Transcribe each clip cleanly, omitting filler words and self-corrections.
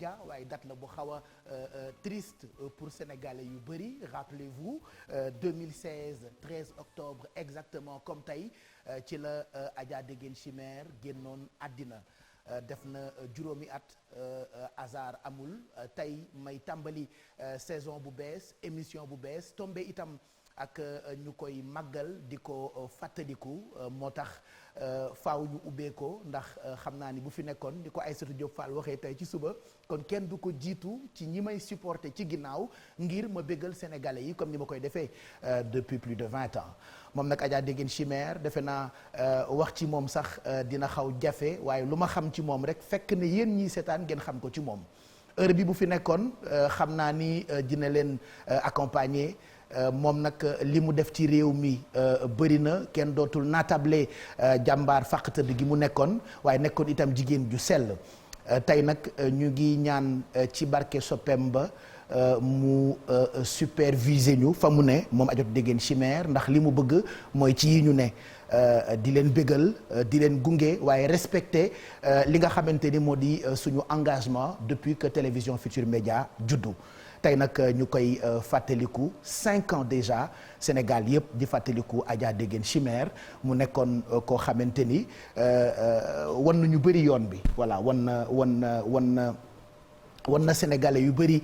Médias waaye date la bu xaw a triste pour sénégalais yu bëri. Rappelez-vous 2016 13 octobre exactement comme tey ci la Adja Déguène Chimère génnoon àddina. Def na juróomi at hasard amul tey may tàmbali saison bu bees émission bu bees tombé itam ak ñu koy màggal di ko fàttaliku moo tax faaw ñu ubbee ko ndax xam naa ni bu fi nekkoon ni ko Aïssatou Diop Fall waxee tey ci suba kon kenn du ko jiitu ci ñi may supporter ci ginnaaw ngir ma bégal sénégalais yi comme ni ma koy defee depuis plus de 20 ans moom nag Adja Déguène Chimère defe naa wax ci moom sax dina xaw jafe waaye lu ma xam ci moom rek fekk ne yéen ñii seetaan ngeen xam ko ci moom heure bi bu fi nekkoon xam naa ni dina leen accompagner. Moom nag li mu def ci réew mi bëri na kenn dootul naatable jàmbaar fàqtëdd gi mu nekkoon waaye nekkoon itam jigéen ju sell tey nag ñu ngi ñaan ci barke soppeem ba mu superviser ñu fa mu ne moom Adja Déguène Chimère ndax li mu bëgg mooy ci yi ñu ne di leen bégal di leen gunge waaye respecter li nga xamante ni moo di suñu engagement depuis que télévision Futurs Médias juddu. tey nag ñu koy fàttaliku 5 ans déjà Sénégal yëpp di fàttaliku Adja Déguène Chimère mu nekkoon koo xamante ni wan na ñu bëri yoon bi voilà wan na sénégalais yu bëri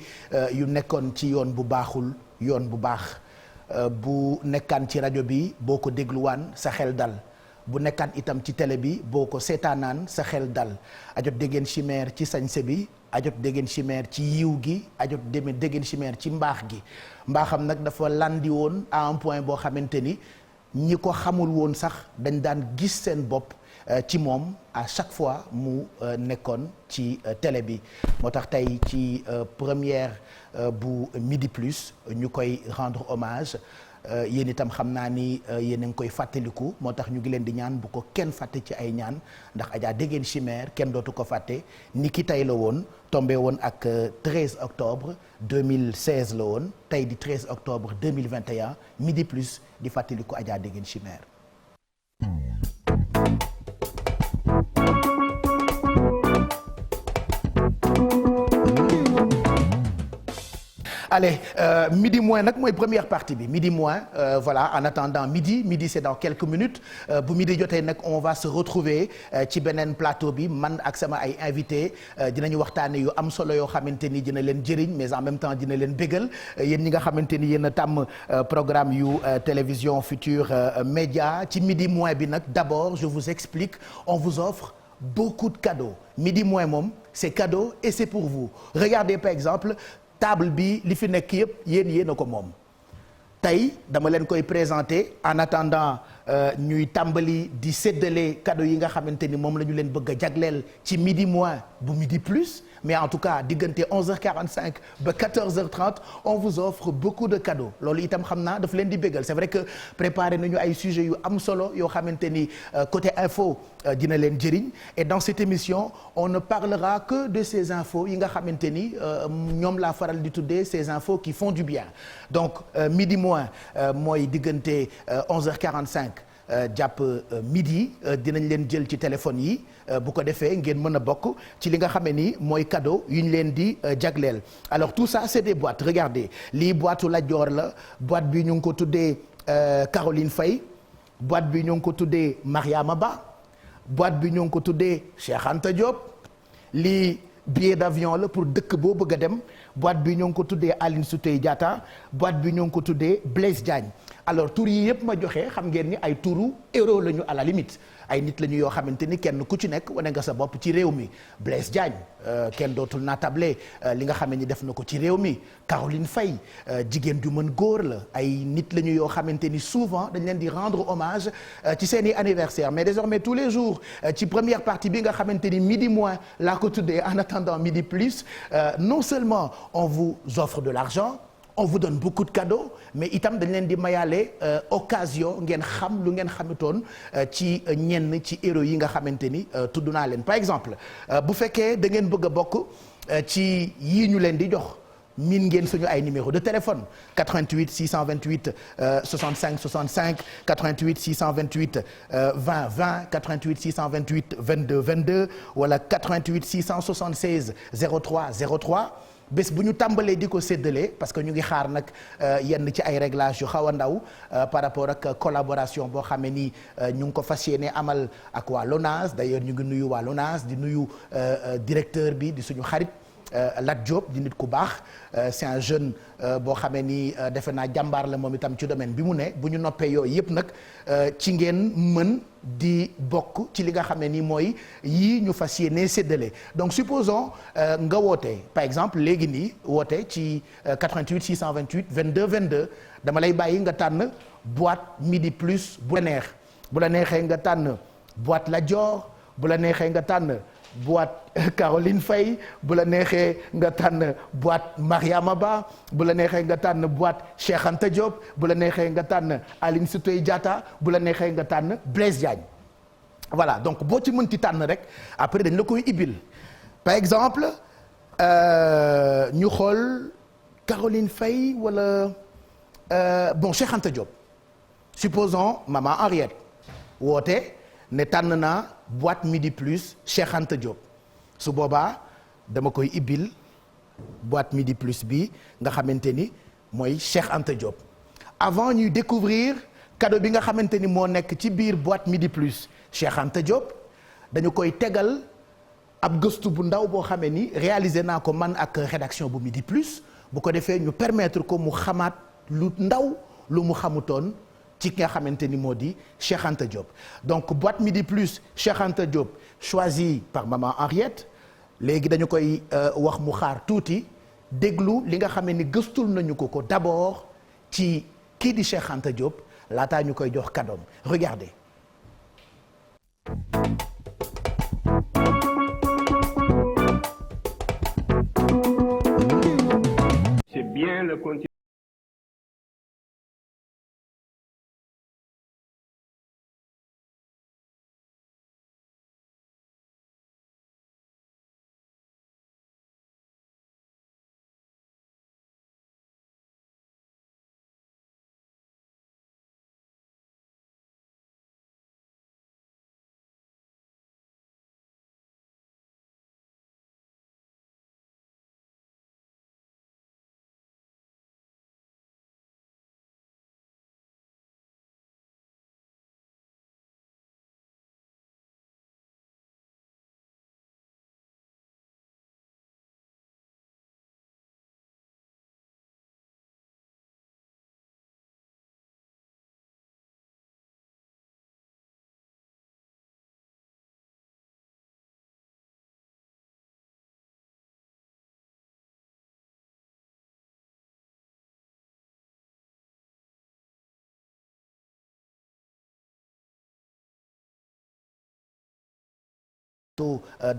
yu nekkoon ci yoon bu baaxul yoon bu baax bu nekkaan ci rajo bi boo ko dégluwaan sa xel dal bu nekkaan itam ci télé bi boo ko seetaanaan sa xel dal Adja Déguène Chimère ci sañse bi Adja Déguène Chimère ci yiw gi Adja Déguène Chimère ci mbaax gi mbaaxam nag dafa landi woon à un point boo xamante ni ñi ko xamul woon sax dañ daan gis seen bopp ci moom à chaque fois mu nekkoon ci télé bi moo tax tey ci première bu Midi Plus ñu koy rendre hommage yéen itam xam naa ni yéen a ngi koy fàttaliku moo tax ñu ngi leen di ñaan bu ko kenn fàtte ci ay ñaan ndax Adja Déguène Chimère kenn dootu ko fàtte ni ki tey la woon tombé woon ak 13 octobre 2016 la woon tey di 13 octobre 2021 Midi Plus di fàttaliku Adja Déguène Chimère. Allez midi moins nag mooy première partie bi midi moins voilà en attendant midi c'est dans quelques minutes bu midi jotee nag on va se retrouver ci beneen plateau bi man ak sama ay invités dinañu waxtaane yu am solo yoo xamante ni dina leen jëriñ mais en même temps dina leen bégal yéen ñi nga xamante ni yéen a tàmm programme yu télévision Futurs Médias ci midi moins bi nag d'abord je vous explique on vous offre beaucoup de cadeaux midi moins moom c'est cadeau et c'est pour vous regardez par exemple table bi li fi nekk yëpp yéen a ko moom tey dama leen koy présenter en attendant ñuy tàmbali di séddale cadeau yi nga xamante ni moom la ñu leen bëgg a jagleel ci midi moins bu Midi Plus mais en tout cas diggante 11h45 ba 14h30 on vous offre beaucoup de cadeaux loolu itam xam naa daf leen di bégal c'est vrai que préparé nañu ay sujets yu am solo yoo xamante ni côté info dina leen jëriñ et dans cette émission on ne parlera que de ces infos yi nga xamante ni ñoom laa faral di tuddee ces infos qui font du bien donc midi moins mooy diggante 11h45 jàpp midi dinañ leen jël ci téléphone yi bu ko defee ngeen mën a bokk ci li nga xam ne ni mooy cadeau yu ñu leen di jagleel alors tout ça c'est des boîtes regardez lii boîtu Lat Dior la boîte bi ñu ngi ko tuddee Caroline Faye boîte bi ñu ngi ko tuddee Mariama Ba boîte bi ñu ngi ko tuddee Cheikh Anta Diop lii billet d'avion la pour dëkk boo bëgg a dem boîte bi ñu ngi ko tuddee Aline Sitoé Diatta boîte bi ñu ngi ko tuddee Blaise Diagne alors tur yi yëpp ma joxe xam ngeen ni ay turu héros lañu à la limite ay nit lañu yoo xamante ni kenn ku ci nekk wane nga sa bopp ci réew mi Blaise Diagne kenn dootul naatable li nga xam ne ni def na ko ci réew mi Caroline Faye jigéen ju mën góor la ay nit lañu yoo xamante ni souvent dañ leen di rendre hommage ci seeni anniversaire mais désormais tous les jours ci première partie bi nga xamante ni midi moins laa ko tuddee en attendant Midi Plus non seulement on vous offre de l'argent on vous donne beaucoup de cadeaux mais itam dañ leen di mayaale occasion ngeen xam lu ngeen xamutoon ci ñenn ci héros yi nga xamante ni tudd naa leen par exemple bu fekkee da ngeen bëgg a bokk ci yii ñu leen di jox miin ngeen suñu ay numéro de téléphone 88 628 65 65 88 628 20 20 88 628 22 22 wala 88 676 03 03 bés bu ñu tàmbalee di ko séddale parce que ñu ngi xaar nag yenn ci ay réglages yu xaw a ndaw par rapport ak collaboration boo xamee ni ñu ngi ko fas yéene amal ak waa LONASE d'ailleurs ñu ngi nuyu waa LONASE di nuyu directeur bi di suñu xarit Lat Diop di nit ku baax c'est un jeune boo xamee ni defe naa jàmbaar la moom itam ci domaine bi mu ne bu ñu noppee yooyu yëpp nag ci ngeen mën di bokk ci li nga xam ne ni mooy yii ñu fas yéene séddale donc supposons nga woote par exemple léegi nii woote ci 88 628 22 22 dama lay bàyyi nga tànn boîte midi plus bu la neex bu la neexee nga tànn boîte Lat Dior bu la neexee nga tànn boîte Caroline Faye bu la neexee nga tànn boîte Mariama Ba bu la neexee nga tànn boîte Cheikh Anta Diop bu la neexee nga tànn Aline Sitoé Diatta bu la neexee nga tànn Blaise Diagne voilà donc boo ci mënti tànn rek après dañ la koy ibil par exemple ñu xool Caroline Faye wala bon Cheikh Anta Diop supposons maman Henriette woote ne tànn naa boîte midi plus Cheikh Anta Diop su boobaa dama koy ibbil boîte midi plus bi nga xamante ni mooy Cheikh Anta Diop avant ñuy découvrir cadeau bi nga xamante ni moo nekk ci biir boîte midi plus Cheikh Anta Diop dañu koy tegal ab gëstu bu ndaw boo xamee ni réalisé naa ko man ak rédaction bu midi plus bu ko defee ñu permettre ko mu xamaat lu ndaw lu mu xamutoon ci ki nga xamante ni moo di Cheikh Anta Diop donc boîte midi plus Cheikh Anta Diop choisi par maman Henriette léegi dañu koy wax mu xaar tuuti déglu li nga xam ne ni gëstul nañu ko d'abord ci kii di Cheikh Anta Diop laataa ñu koy jox kadoom regardez. C'est bien le continent.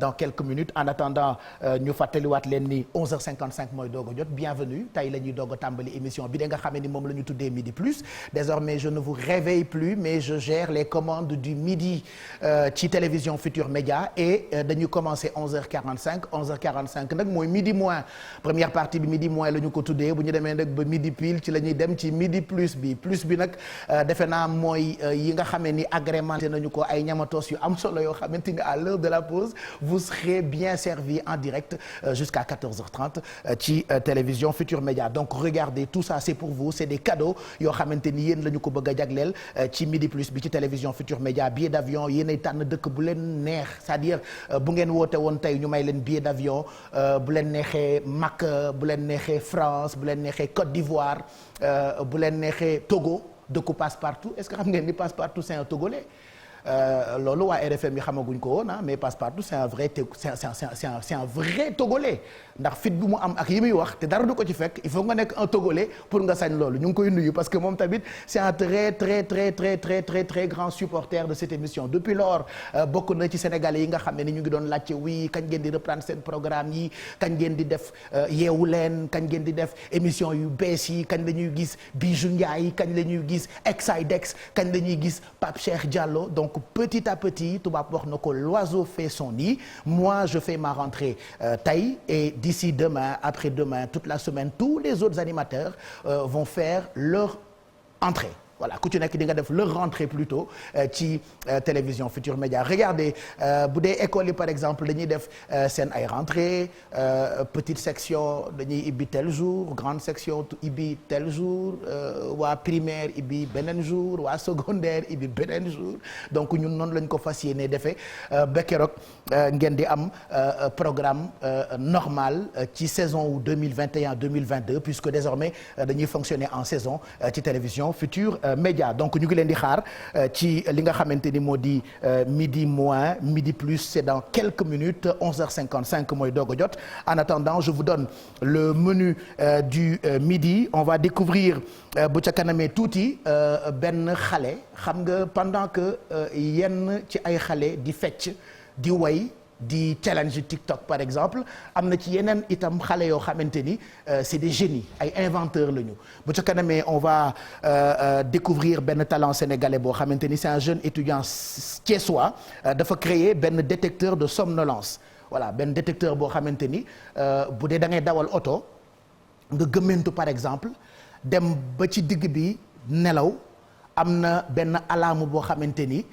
Dans quelques minutes en attendant ñu fàttaliwaat leen ni 11h55 mooy doog a jot bienvenue tey la ñuy doog a tàmbali émission bi da nga xamee ni moom la ñu tuddee midi plus désormais je ne vous réveille plus mais je gère les commandes du midi ci télévision Futur Média et dañuy commencer 11h45 nag mooy midi moins première partie bi midi moins la ñu ko tuddee bu ñu demee nag ba midi pile ci la ñuy dem ci midi plus bi nag defe naa mooy yi nga xamee ni agrémenté nañu ko ay ñamatoos yu am solo yoo xamante ni à l'heure de la pause vous serez bien servi en direct jusqu'à 14h30 ci télévision Futur Média donc regardez tout ça c'est pour vous c'est des cadeaux yoo xamante ni yéen la ñu ko bëgg a jagleel ci midi plus bi ci télévision Futur Média billet d'avion yéenay tànn dëkk bu leen neex c'est-à-dire bu ngeen woote woon tey ñu may leen billet d'avion bu leen neexee Makka bu leen neexee France bu leen neexee Côte d'Ivoire bu leen neexee Togo dëkku Passepartout est-ce que xam ngeen ni Passepartout c'est un Togolais loolu waa RFM yi xamaguñ ko woon mais Passepartout c'est un vrai Togolais ndax fit bi mu am ak yi muy wax te dara du ko ci fekk il faut nga nekk un Togolais pour nga sañ loolu ñu ngi koy nuyu parce que moom tamit c'est un très grand supporter de cette émission depuis lors bokk na ci Sénégalais yi nga xam ne ni ñu ngi doon laajte oui kañ ngeen di reprendre seen programme yi kañ ngeen di def yeewu leen kañ ngeen di def émission yu bees yi kañ la ñuy gis Bijou Ndiaye kañ la ñuy gis Exidex kañ la ñuy gis Pape Cheikh Diallo donc donc petit à petit tubaab wax na ko l'oiseau fait son nid. Moi je fais ma rentrée tey et d'ici demain après-demain toute la semaine tous les autres animateurs vont faire leur entrée. Voilà ku ci nekk di nga def leur rentrée plutôt ci télévision Futur Média. Regardez bu dee école yi par exemple dañuy def seen ay rentrée petite section dañuy ibbi tel jour grande section ibbi tel jour waa primaire ibbi beneen jour waa secondaire ibbi beneen jour donc ñun noonu lañ ko fas yéene defee ba keroog ngeen di am programme normal ci saison wu 2021-2022 puisque désormais dañuy fonctionner en saison ci télévision Futur Média. Donc ñu ngi leen di xaar ci li nga xamante ni moo di midi moins midi plus c'est dans quelques minutes 11h55 mooy doog a jot. En attendant je vous donne le menu du midi. On va découvrir bu ca kanamee tuuti benn xale xam nga pendant que yenn ci ay xale di fecc di way di challenge TikTok par exemple am na ci yeneen itam xale yoo xamante ni c'est des génies ay inventeurs lañu bu ca kanamee on va découvrir benn talent sénégalais boo xamante ni c'est un jeune étudiant thiessois dafa créer benn détecteur de somnolence voilà benn détecteur boo xamante ni bu dee da ngay dawal oto nga gëmmentu par exemple dem ba ci digg bi nelaw am na benn alarme boo xamante ni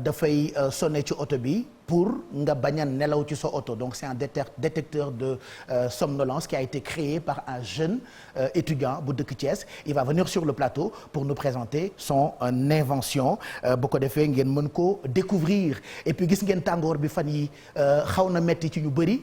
dafay sonné ci oto bi pour nga bañ a nelaw ci sa oto. Donc c'est un détecteur de somnolence qui a été créé par un jeune étudiant bu dëkk Thiès. Il va venir sur le plateau pour nous présenter son invention bu ko defee ngeen mën ko découvrir. Et puis gis ngeen tàngoor bi fan yi xaw na metti ci ñu bëri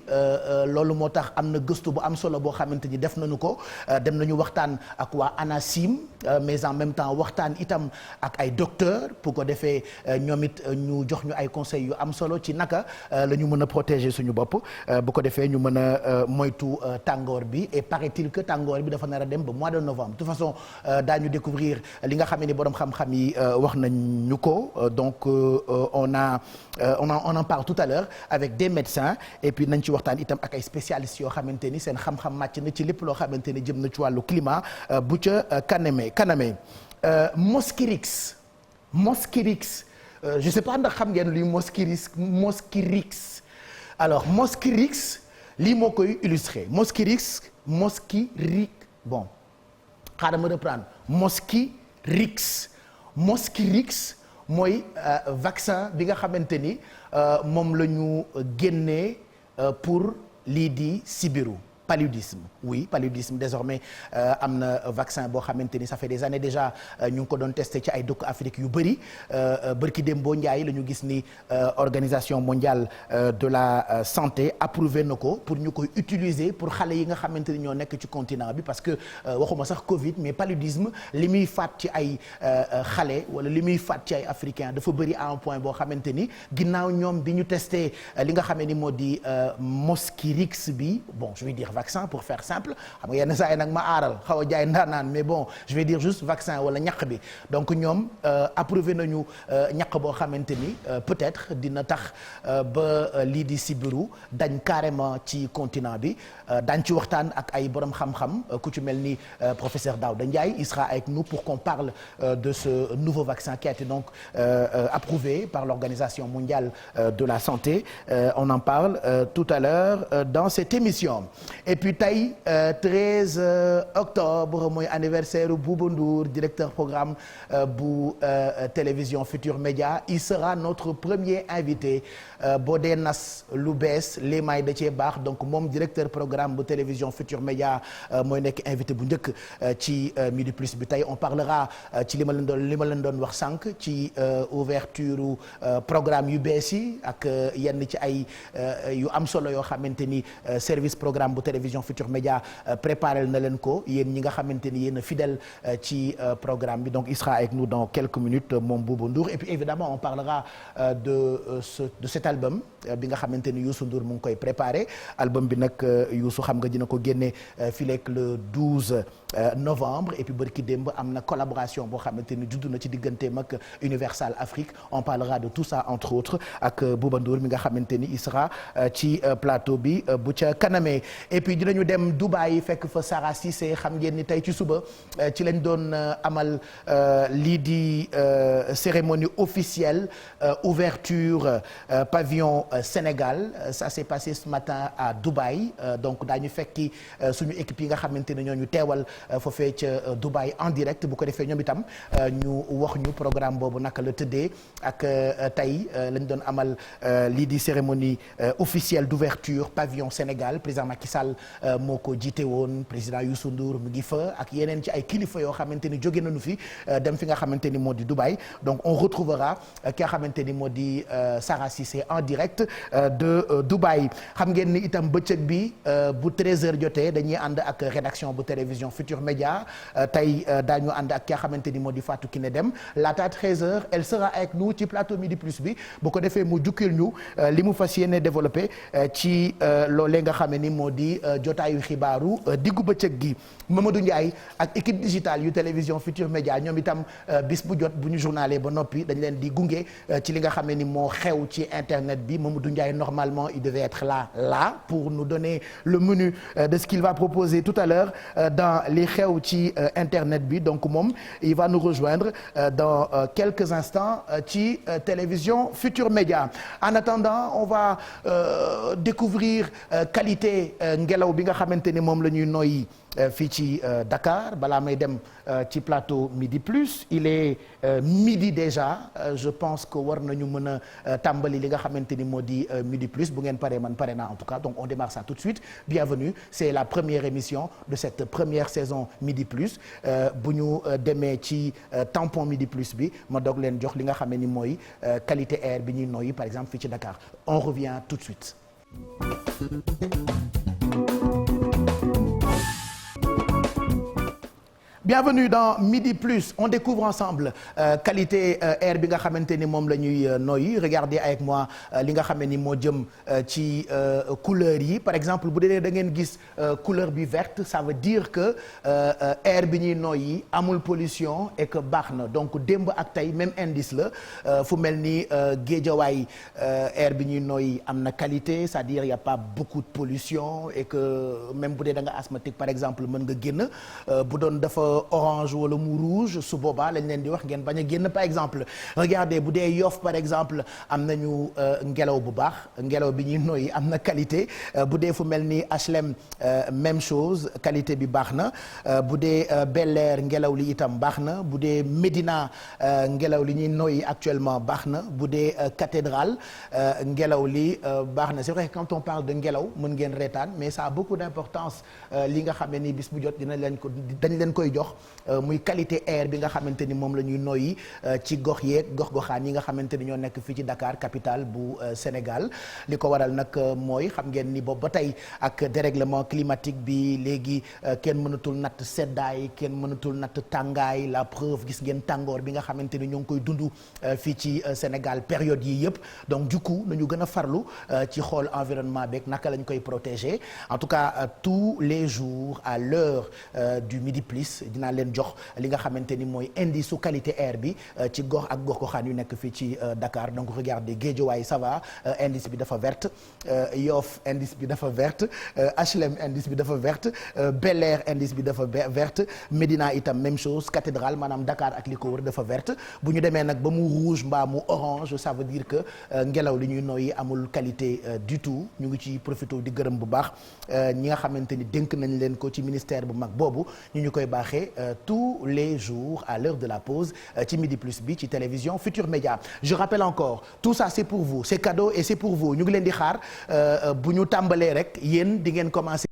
loolu moo tax am na gëstu bu am solo boo xamante ni def nañu ko dem nañu waxtaan ak waa ANACIM mais en même temps waxtaan itam ak ay docteurs pour ko defee ñoom it ñu jox ñu ay conseils yu am solo ci naka la ñu mën a protéger suñu bopp bu ko defee ñu mën a moytu tàngoor bi. Et paraît-il que tàngoor bi dafa nar a dem ba mois de novembre. De toute façon daañu découvrir li nga xam ne borom xam-xam yi wax nañ ñu ko donc on en parle tout à l'heure avec des médecins et puis nañ ci waxtaan itam ak ay spécialistes yoo xamante ni seen xam-xam màcc na ci lépp loo xamante ni jëm na ci wàllu climat bu ca kaname Mosquirix je sais pas ndax xam ngeen luy Mosquirix alors Mosquirix lii moo koy illustré Mosquirix bon xaaral ma reprendre Mosquirix mooy vaccin bi nga xamante ni moom la ñu génnee pour lii di sibiru paludisme oui paludisme désormais am na vaccin boo xamante ni ça fait des années déjà ñu ngi ko doon testé ci ay dëkk Afrique yu bëri bërki dem boo njaay la ñu gis ni organisation mondiale de la santé approuvé na ko pour ñu koy utiliser pour xale yi nga xamante ni ñoo nekk ci continent bi parce que waxuma sax Covid mais paludisme li muy faat ci ay xale wala li muy faat ci ay africain dafa bëri à un point boo xamante ni ginnaaw ñoom bi ñu testé li nga xamee ni moo di Mosquirix bi bon je vais dire vaccin pour faire simple xam nga yenn saa yi nag ma aaral xaw a jaay ndaanaan mais bon je vais dire juste vaccin wala ñaq bi donc ñoom approuvé nañu ñaq boo xamante ni peut-être dina tax ba lii di sibiru dañ carrément ci continent bi dañ ci waxtaan ak ay borom xam-xam ku ci mel ni professeur Daouda Ndiaye il sera avec nous pour qu'on parle de ce nouveau vaccin qui a été donc approuvé par l'Organisation mondiale de la santé on en parle tout à l'heure dans cette émission. Et puis tey 13 octobre mooy anniversaire Bouba Ndour directeur programme bu télévision Futur Média il sera notre premier invité boo dee nas lu bees léemaay da cee baax donc moom directeur programme bu télévision Futur Média mooy nekk invité bu njëkk ci Midi Plus bi tey on parlera ci li ma leen doon wax sànq ci ouverture programme yu bees yi ak yenn ci ay yu am solo yoo xamante ni service programme bu télévision Futur Média préparé na leen ko yéen ñi nga xamante ni yéen a fidèle ci programme bi donc il sera avec nous dans quelques minutes moom Bouba Ndour et puis évidemment on parlera de cet album bi nga xamante ni Youssou Ndour mu ngi koy préparé album bi nag Youssou xam nga dina ko génne fileeg le 12 novembre et puis bërki démb am na collaboration boo xamante ni juddu na ci digganteem ak Universal Afrique on parlera de tout ça entre autres ak Bouba Ndour mi nga xamante ni il sera ci plateau bi bu ca kanamee et puis dinañu dem Dubaï fekk fa Sarah Cissé xam ngeen ni tey ci suba ci lañ doon amal lii di cérémonie officielle ouverture pavillon Sénégal ça s'est passé ce matin à Dubaï donc daañu fekki suñu équipe yi nga xamante ne ñoo ñu teewal foofee ca Dubaï en direct bu ko defee ñoom itam ñu wax ñu programme boobu naka la tëddee ak tey lañ doon amal lii di cérémonie officielle d'ouverture pavillon Sénégal président Macky Sall moo ko jiite woon président Youssou Ndour mu ngi fa ak yeneen ci ay kilifa yoo xamante ni jóge nañu fi dem fi nga xamante ni moo di Dubaï donc on retrouvera ki nga xamante ni moo di Sarah Cissé en direct de Dubaï xam ngeen ni itam bëccëg bi bu 13h jotee dañuy ànd ak rédaction bu télévision Futur Média tey daañu ànd ak ki nga xamante ni moo di Fatou Kiné Deme laata 13h elle sera avec nous ci plateau Midi Plus bi bu ko defee mu jukkil ñu li mu fas yéene développé ci loolee nga xam ni moo di jotaayu xibaaru diggu bëccëg gi Mamadou Ndiaye ak équipe digitale yu télévision Futur Média ñoom itam bis bu jot bu ñu journalé ba noppi dañ leen di gunge ci li nga xam ni moo xew ci internet bi Mamadou Ndiaye normalement il devait être là pour nous donner le menu de ce qu'il va proposer tout à l'heure dans li xew ci internet bi donc moom il va nous rejoindre dans quelques instants ci télévision Futur Média en attendant on va découvrir qualité ngelaw bi nga xamante ni moom la ñuy noyyi fii ci Dakar balaa may dem ci plateau Midi Plus il est midi déjà je pense que war nañu mën a tàmbali li nga xamante ni moo di Midi Plus bu ngeen paree man pare naa en tout cas donc on démarre ça tout de suite bienvenue c'est la première émission de cette première saison Midi Plus bu ñu demee ci tampon Midi Plus bi ma doog leen jox li nga xam ni mooy qualité air bi ñuy noyyi par exemple fii ci Dakar on revient tout de suite. Bienvenue dans Midi Plus on découvre ensemble qualité air bi nga xamante ni moom la ñuy noyyi regardez avec moi li nga xam ni moo jëm ci couleur yi par exemple bu dee da ngeen gis couleur bi verte ça veut dire que air bi ñuy noyyi amul pollution et que baax na donc démb ak tey même indice la fu mel ni Guédiawaye air bi ñuy noyyi am na qualité c'est-à-dire il y a pas beaucoup de pollution et que même bu dee da nga asthmatique par exemple mën nga génn bu doon dafa orange wala mu rouge su boobaa lañ leen di wax ngeen bañ a génn par exemple regardez bu dee Yoff par exemple am nañu ngelaw bu baax ngelaw bi ñuy noyyi am na qualité bu dee fu mel ni HLM même chose qualité bi baax na bu dee Bel Air ngelaw li itam baax na bu dee Médina ngelaw li ñuy noyyi actuellement baax na bu dee Cathédrale ngelaw li baax na c'est vrai que quand on parle de ngelaw mën ngeen reetaan mais ça a beaucoup d'importance li nga xam ne ni bis bu jot dañ leen koy jox muy qualité air bi nga xamante ni moom la ñuy noyyi ci gox yeeg gox-goxaan yi nga xamante ni ñoo nekk fii ci Dakar capitale bu Sénégal li ko waral nag mooy xam ngeen ni boobu ba tey ak dérèglement climatique bi léegi kenn mënatul natt seddaay kenn mënatul natt tàngaay la preuve gis ngeen tàngoor bi nga xamante ni ñoo ngi koy dund fii ci Sénégal période yi yëpp donc du coup nañu gën a farlu ci xool environnement beeg naka lañ koy protéger en tout cas tous les jours à l'heure du Midi Plus dinaa leen jox li nga xamante ni mooy indice su qualité air bi ci gox ak gox-goxaan yu nekk fii ci Dakar donc regardez Guédiawaye ça va indice bi dafa verte Yoff indice bi dafa verte HLM indice bi dafa verte Bel Air indice bi dafa verte Médina itam même chose Cathédrale maanaam Dakar ak li ko wër dafa verte bu ñu demee nag ba mu rouge mbaa mu orange ça veut dire que ngelaw li ñuy noyyi amul qualité du tout ñu ngi ci profité di gërëm bu baax ñi nga xamante ni dénk nañ leen ko ci ministère bu mag boobu ñu koy baaxee tous les jours à l'heure de la pause ci Midi Plus bi ci télévision Futur Média je rappelle encore tout ça c'est pour vous c'est cadeau et c'est pour vous ñu ngi leen di xaar bu ñu tàmbalee rek yéen di ngeen commencer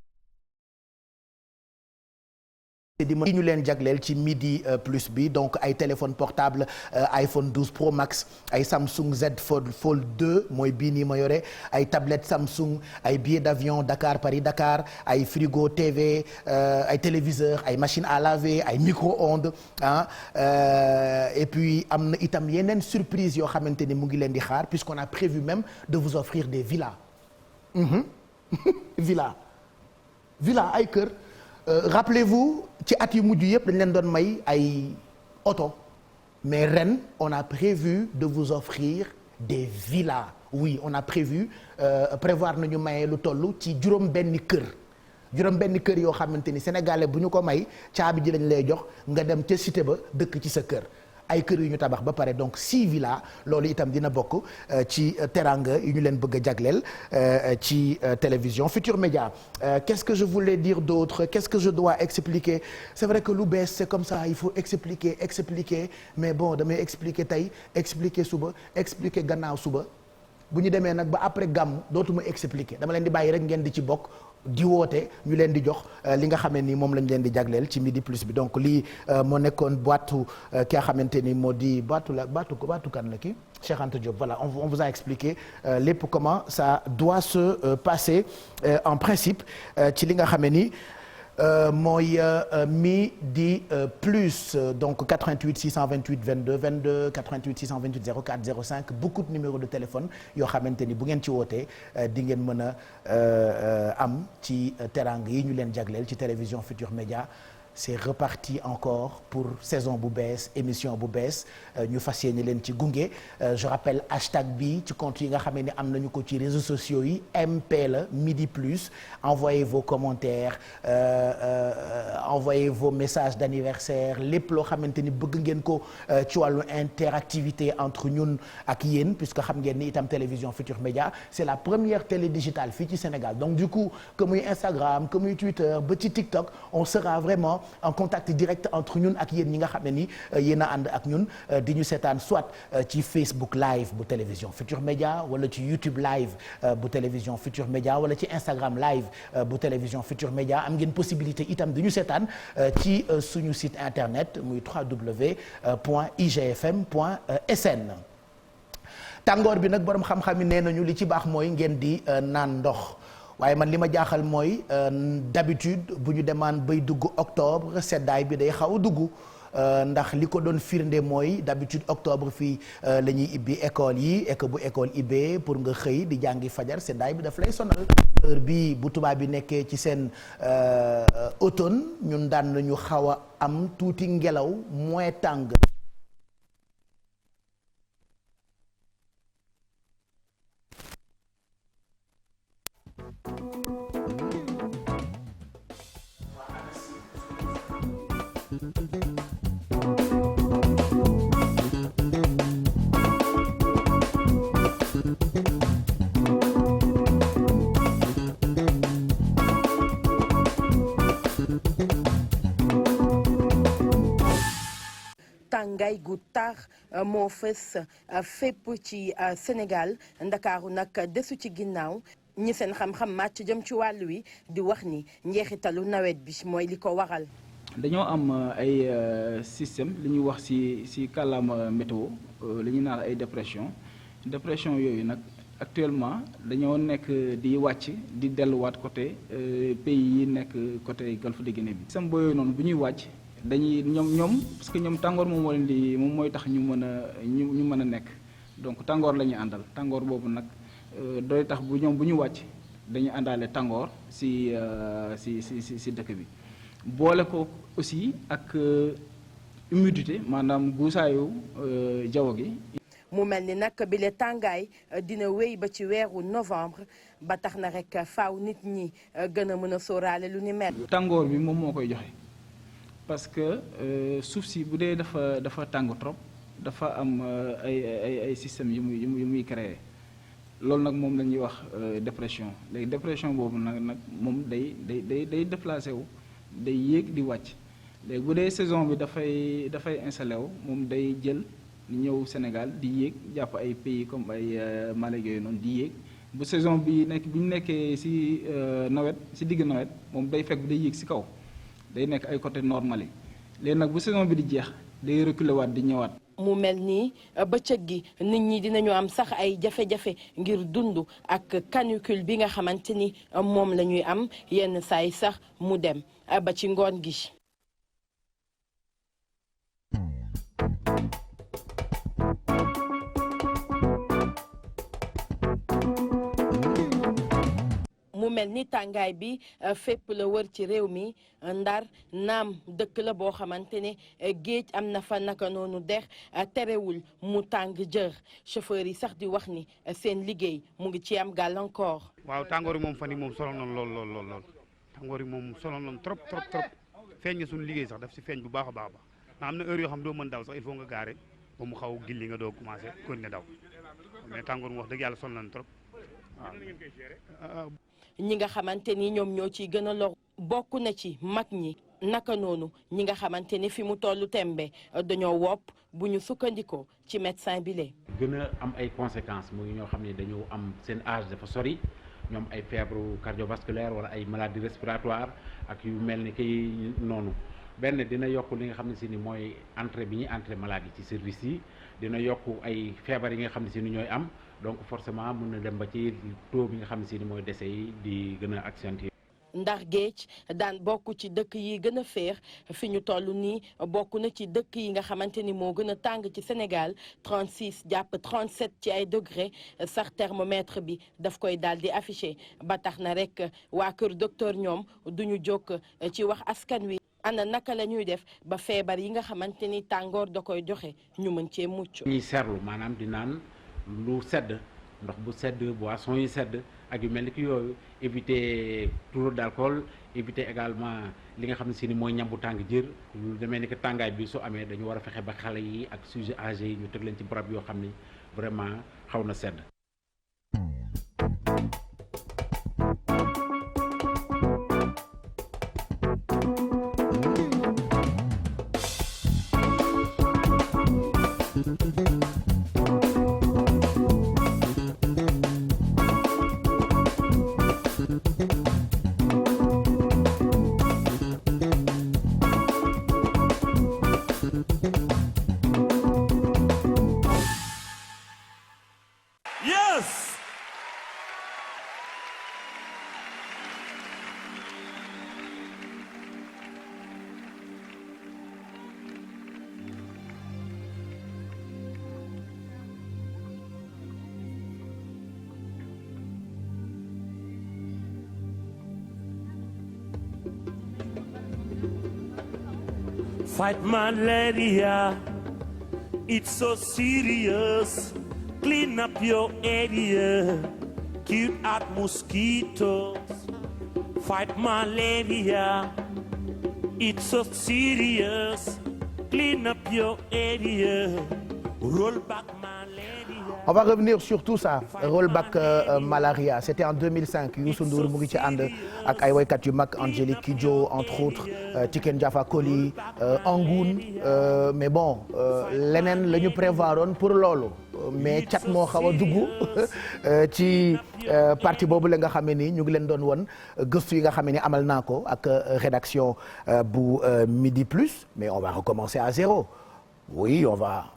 di ma ñu leen jagleel ci midi plus bi donc ay téléphone portable iPhone 12 Pro Max ay Samsung Z Fold 2 mooy bii nii ma yore ay tablette Samsung ay billets d'avion Dakar Paris Dakar ay frigo TV ay téléviseur ay machine à laver ay micro-ondes et puis am na itam yeneen surprise yoo xamante ni mu ngi leen di xaar puisqu'on a prévu même de vous offrir des villas villa ay kër rappelez-vous ci at yu mujj yëpp dañ leen doon may ay oto mais ren on a prévu de vous offrir des villas oui on a prévu prévoir nañu maye lu toll ci juróom benn kër yoo xamante ni sénégalais bu ñu ko may caabi ji lañ lay jox nga dem ca cité ba dëkk ci sa kër ay kër yu ñu tabax ba pare donc 6 villas loolu itam dina bokk ci teranga yu ñu leen bëgg a jagleel ci télévision Futur Média qu'est-ce que je voulais dire d'autre qu'est-ce que je dois expliquer c'est vrai que lu bees c'est comme ça il faut expliquer mais bon damay expliquer tey expliquer suba expliquer gannaaw suba bu ñu demee nag ba après gàmm dootuma expliquer dama leen di bàyyi rek ngeen di ci bokk di woote ñu leen di jox li nga xamee ni moom lañ leen di jagleel ci midi plus bi donc lii moo nekkoon boitu ki nga xamante ni moo di boitu kan la kii Cheikh Anta Diop voilà on vous a expliqué lépp comment ça doit se passer en principe ci li nga xamee ni mooy midi plus donc 88 628 22 22 88 628 04 05 beaucoup de numéros de téléphone yoo xamante ni bu ngeen ci wootee di ngeen mën a am ci terang yi ñu leen jagleel ci télévision Futur Média c'est reparti encore pour saison bu bees émission bu bees ñu fas yéene leen ci gunge je rappelle hashtag bi ci compte yi nga xam ne am nañu ko ci réseaux sociaux yi MP la midi plus envoyez vos commentaires envoyez vos messages d'anniversaire lépp loo xamante ni bëgg ngeen ko ci wàllu interactivité entre ñun ak yéen puisque xam ngeen ni itam télévision Futur Média c'est la première télé digitale fii ci Sénégal donc du coup que muy Instagram que muy Twitter ba ci TikTok on sera vraiment en contact direct entre ñun ak yéen ñi nga xam ne ni yéen a ànd ak ñun di ñu seetaan soit ci Facebook live bu télévision Futur Média wala ci YouTube live bu télévision Futur Média wala ci Instagram live bu télévision Futur Média am ngeen possibilité itam di ñu seetaan ci suñu site internet muy www.igfm.sn. tàngoor bi nag borom xam-xam yi nee nañu li ci baax mooy ngeen di naan ndox. waaye man li ma jaaxal mooy d'habitude bu ñu demaan bay dugg octobre seddaay bi day xaw a dugg ndax li ko doon firnde mooy d'habitude octobre fii la ñuy ibbi école yi et que bu école ibbee pour nga xëy di jàngi fajar seddaay bi daf lay sonal heure bi bu tubaab bi nekkee ci seen automne ñun daan nañu xaw a am tuuti ngelaw moins tàng. tàngaay gu tar moo fës fépp ci Sénégal Ndakaaru nag desu ci ginnaaw ñi seen xam-xam màcc jëm ci wàll wi di wax ni njeexitalu nawet bi mooy li ko waral. dañoo am ay système li ñuy wax ci kàllaama météo li ñuy naan ay dépression yooyu nag actuellement dañoo nekk di wàcc di delluwaat côté pays yi nekk côté Golfe de Guinée bi. système boobu noonu bu ñuy wàcc dañuy ñoom parce que ñoom tàngoor moom moo leen di moom mooy tax ñu mën a nekk donc tàngoor la ñuy àndal tàngoor boobu nag doy tax bu ñu wàcc dañuy àndaale tàngoor ci dëkk bi. boole ko aussi ak humidité maanaam guusaayu jaww gi. mu mel ni nag bile tàngaay dina wéy ba ci weeru novembre ba tax na rek faaw nit ñi gën a mën a sóoraale lu ni mel. tàngoor bi moom moo koy joxe parce que suuf si bu dee dafa tàng trop dafa am ay systèmes yu muy créer loolu nag moom la ñuy wax dépression léegi dépression boobu nag moom day déplacé wu. day yéeg di wàcc léegi bu dee saison bi dafay installé wu moom day jël ñëw Sénégal di yéeg jàpp ay pays comme ay Mali yooyu noonu di yéeg bu saison bi ñu nekkee ci nawet ci digg nawet moom day fekk day yéeg ci kaw day nekk ay côté normal yi léegi nag bu saison bi di jeex day reculer waat di ñëwaat. mu mel nii bëccëg gi nit ñi dinañu am sax ay jafe-jafe ngir dund ak canicule bi nga xamante ni moom la ñuy am yenn saa yi sax mu dem ba ci ngoon gi. mu mel ni tàngaay bi fépp la wër ci réew mi Ndar naam dëkk la boo xamante ne géej am na fa naka noonu dex terewul mu tàng jër chauffeur yi sax di wax ni seen liggéey mu ngi ci am gàllankoor. waaw tàngoor yi moom fan yi moom solo noonu lool tàngoor yi moom solo noonu trop feeñ nga suñu liggéey sax daf si feeñ bu baax a baax ndax am na heure yoo xam doo mën daw sax il faut nga gaare ba mu xaw gilli nga doo commencé continuer daw mais tàngoor mu wax dëgg yàlla solo nañ trop waaw. ñi nga xamante ni ñoom ñoo ciy gën a lor bokk na ci mag ñi naka noonu ñi nga xamante ni fi mu tollu tembe dañoo wopp bu ñu sukkandikoo ci médecin bi lee gën a am ay conséquences muy ñoo xam ne dañoo am seen âge dafa sori ñoom ay fièvre cardiovasculaire wala ay maladies respiratoires ak yu mel ni kay noonu benn dina yokk li nga xam ne si ni mooy entrée bi ñuy entrée maladie ci service yi dina yokk ay feebar yi nga xam ne si ni ñooy am donc forcément mun na dem ba ci taux bi nga xam ne si ni mooy décès yi di gën a accentuer. ndax géej daan bokk ci dëkk yi gën a féex fi ñu toll nii bokk na ci dëkk yi nga xamante ni moo gën a tàng ci Sénégal 36 jàpp 37 ci ay degré sax thermomètre bi daf koy daal di affiché ba tax na rek waa kër docteur ñoom duñu jóg ci wax askan wi ana naka la ñuy def ba feebar yi nga xamante ni tàngoor da koy joxe ñu mën cee mucc. ñuy seetlu maanaam di naan lu sedd ndox bu sedd boisson yu sedd ak yu mel ni ki yooyu éviter trop d'alcool éviter également li nga xam ne si ni mooy ñam bu tàng jër lu demee ni que tàngaay bi su amee dañu war a fexe ba xale yi ak sujet âgé yi ñu teg leen ci barab yoo xam ni vraiment xaw na sedd. Fight malaria, it's so serious. Clean up your area, kill out mosquitoes. Fight malaria, it's so serious. Clean up your area, roll back malaria. On va revenir sur tout ça rollback malaria c'était en 2005 Youssou Ndour mu ngi ci ànd ak ay woykat yu mag Angélique Kidjo entre autres Tiken Jaffa Koli Angoune mais bon leneen la ñu prévoiroon pour loolu mais cat moo xaw a dugg ci partie boobu la nga xam ne ni ñu ngi leen doon won gëstu yi nga xam ne ni amal naa ko ak rédaction bu Midi Plus mais on va recommencer à zéro. Oui, on va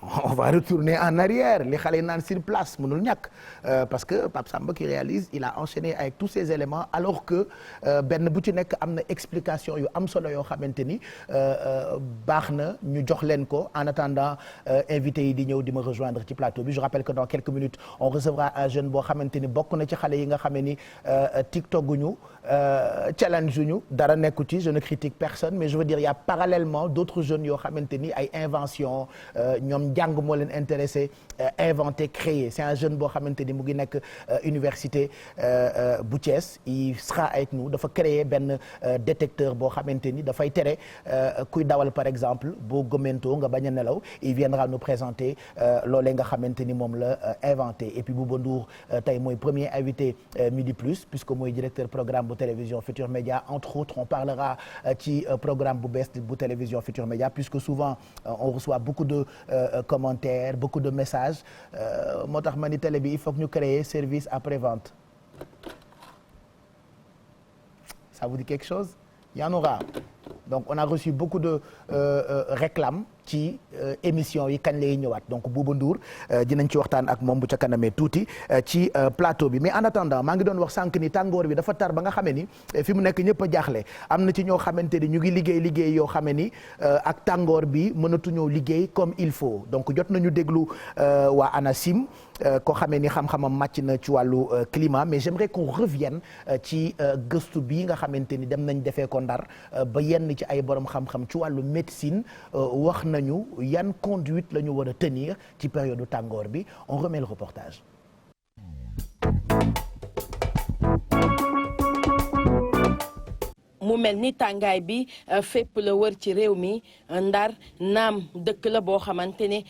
retourner en arrière li xale yi naan sur place mënul ñàkk parce que Pape Samba qui réalise il a enchaîné avec tous ces éléments alors que benn bu ci nekk am na explication yu am solo yoo xamante ni baax na ñu jox leen ko en attendant invité yi di ñëw di ma rejoindre ci plateau bi je rappelle que dans quelques minutes on recevra un jeune boo xamante ni bokk na ci xale yi nga xam ne ni TikTok guñu challenge ñu dara nekku ci je ne critique personne mais je veux dire il y a parallèlement d'autres jeunes yoo xamante ni ay invention ñoom jàng moo leen intéressé inventer créer c'est un jeune boo xamante ni mu ngi nekk université bu Thiès il sera avec nous dafa créer benn détecteur boo xamante ni dafay tere kuy dawal par exemple boo gëmentoo nga bañ a nelaw il viendra nous présenter loolee nga xamante ni moom la inventé et puis Bouba Ndour tey mooy premier invité Midi Plus puisque mooy directeur programme bu télévision Futur Média entre autres on parlera ci programme bu bees bu télévision Futur Média puisque souvent on reçoit beaucoup de commentaires beaucoup de messages moo tax ma ni télé bi il faut que ñu créer service après-vente ça vous dit quelque chose? Il y en aura donc on a reçu beaucoup de réclames ci émission yi kañ lay ñëwaat donc Bouba Ndour dinañ ci waxtaan ak moom bu ca kanamee tuuti ci plateau bi mais en attendant maa ngi doon wax sànq ni tàngoor bi dafa tar ba nga xamee ni fi mu nekk ñëpp a jaaxle am na ci ñoo xamante ni ñu ngi liggéey yoo xamee ni ak tàngoor bi mënatuñoo liggéey comme il faut donc jot nañu déglu waa ANACIM koo xamee ni xam-xamam màcc na ci wàllu climat mais j'aimerais qu'on revienne ci gëstu bi nga xamante ni dem nañ defee ko Ndar ba yenn ci ay borom xam-xam ci wàllu médecine wax nañu yan conduite la ñu war a tenir ci période tàngoor bi on remet le reportage. mu mel ni tàngaay bi fépp la wër ci réew mi Ndar naam dëkk la boo xamante ne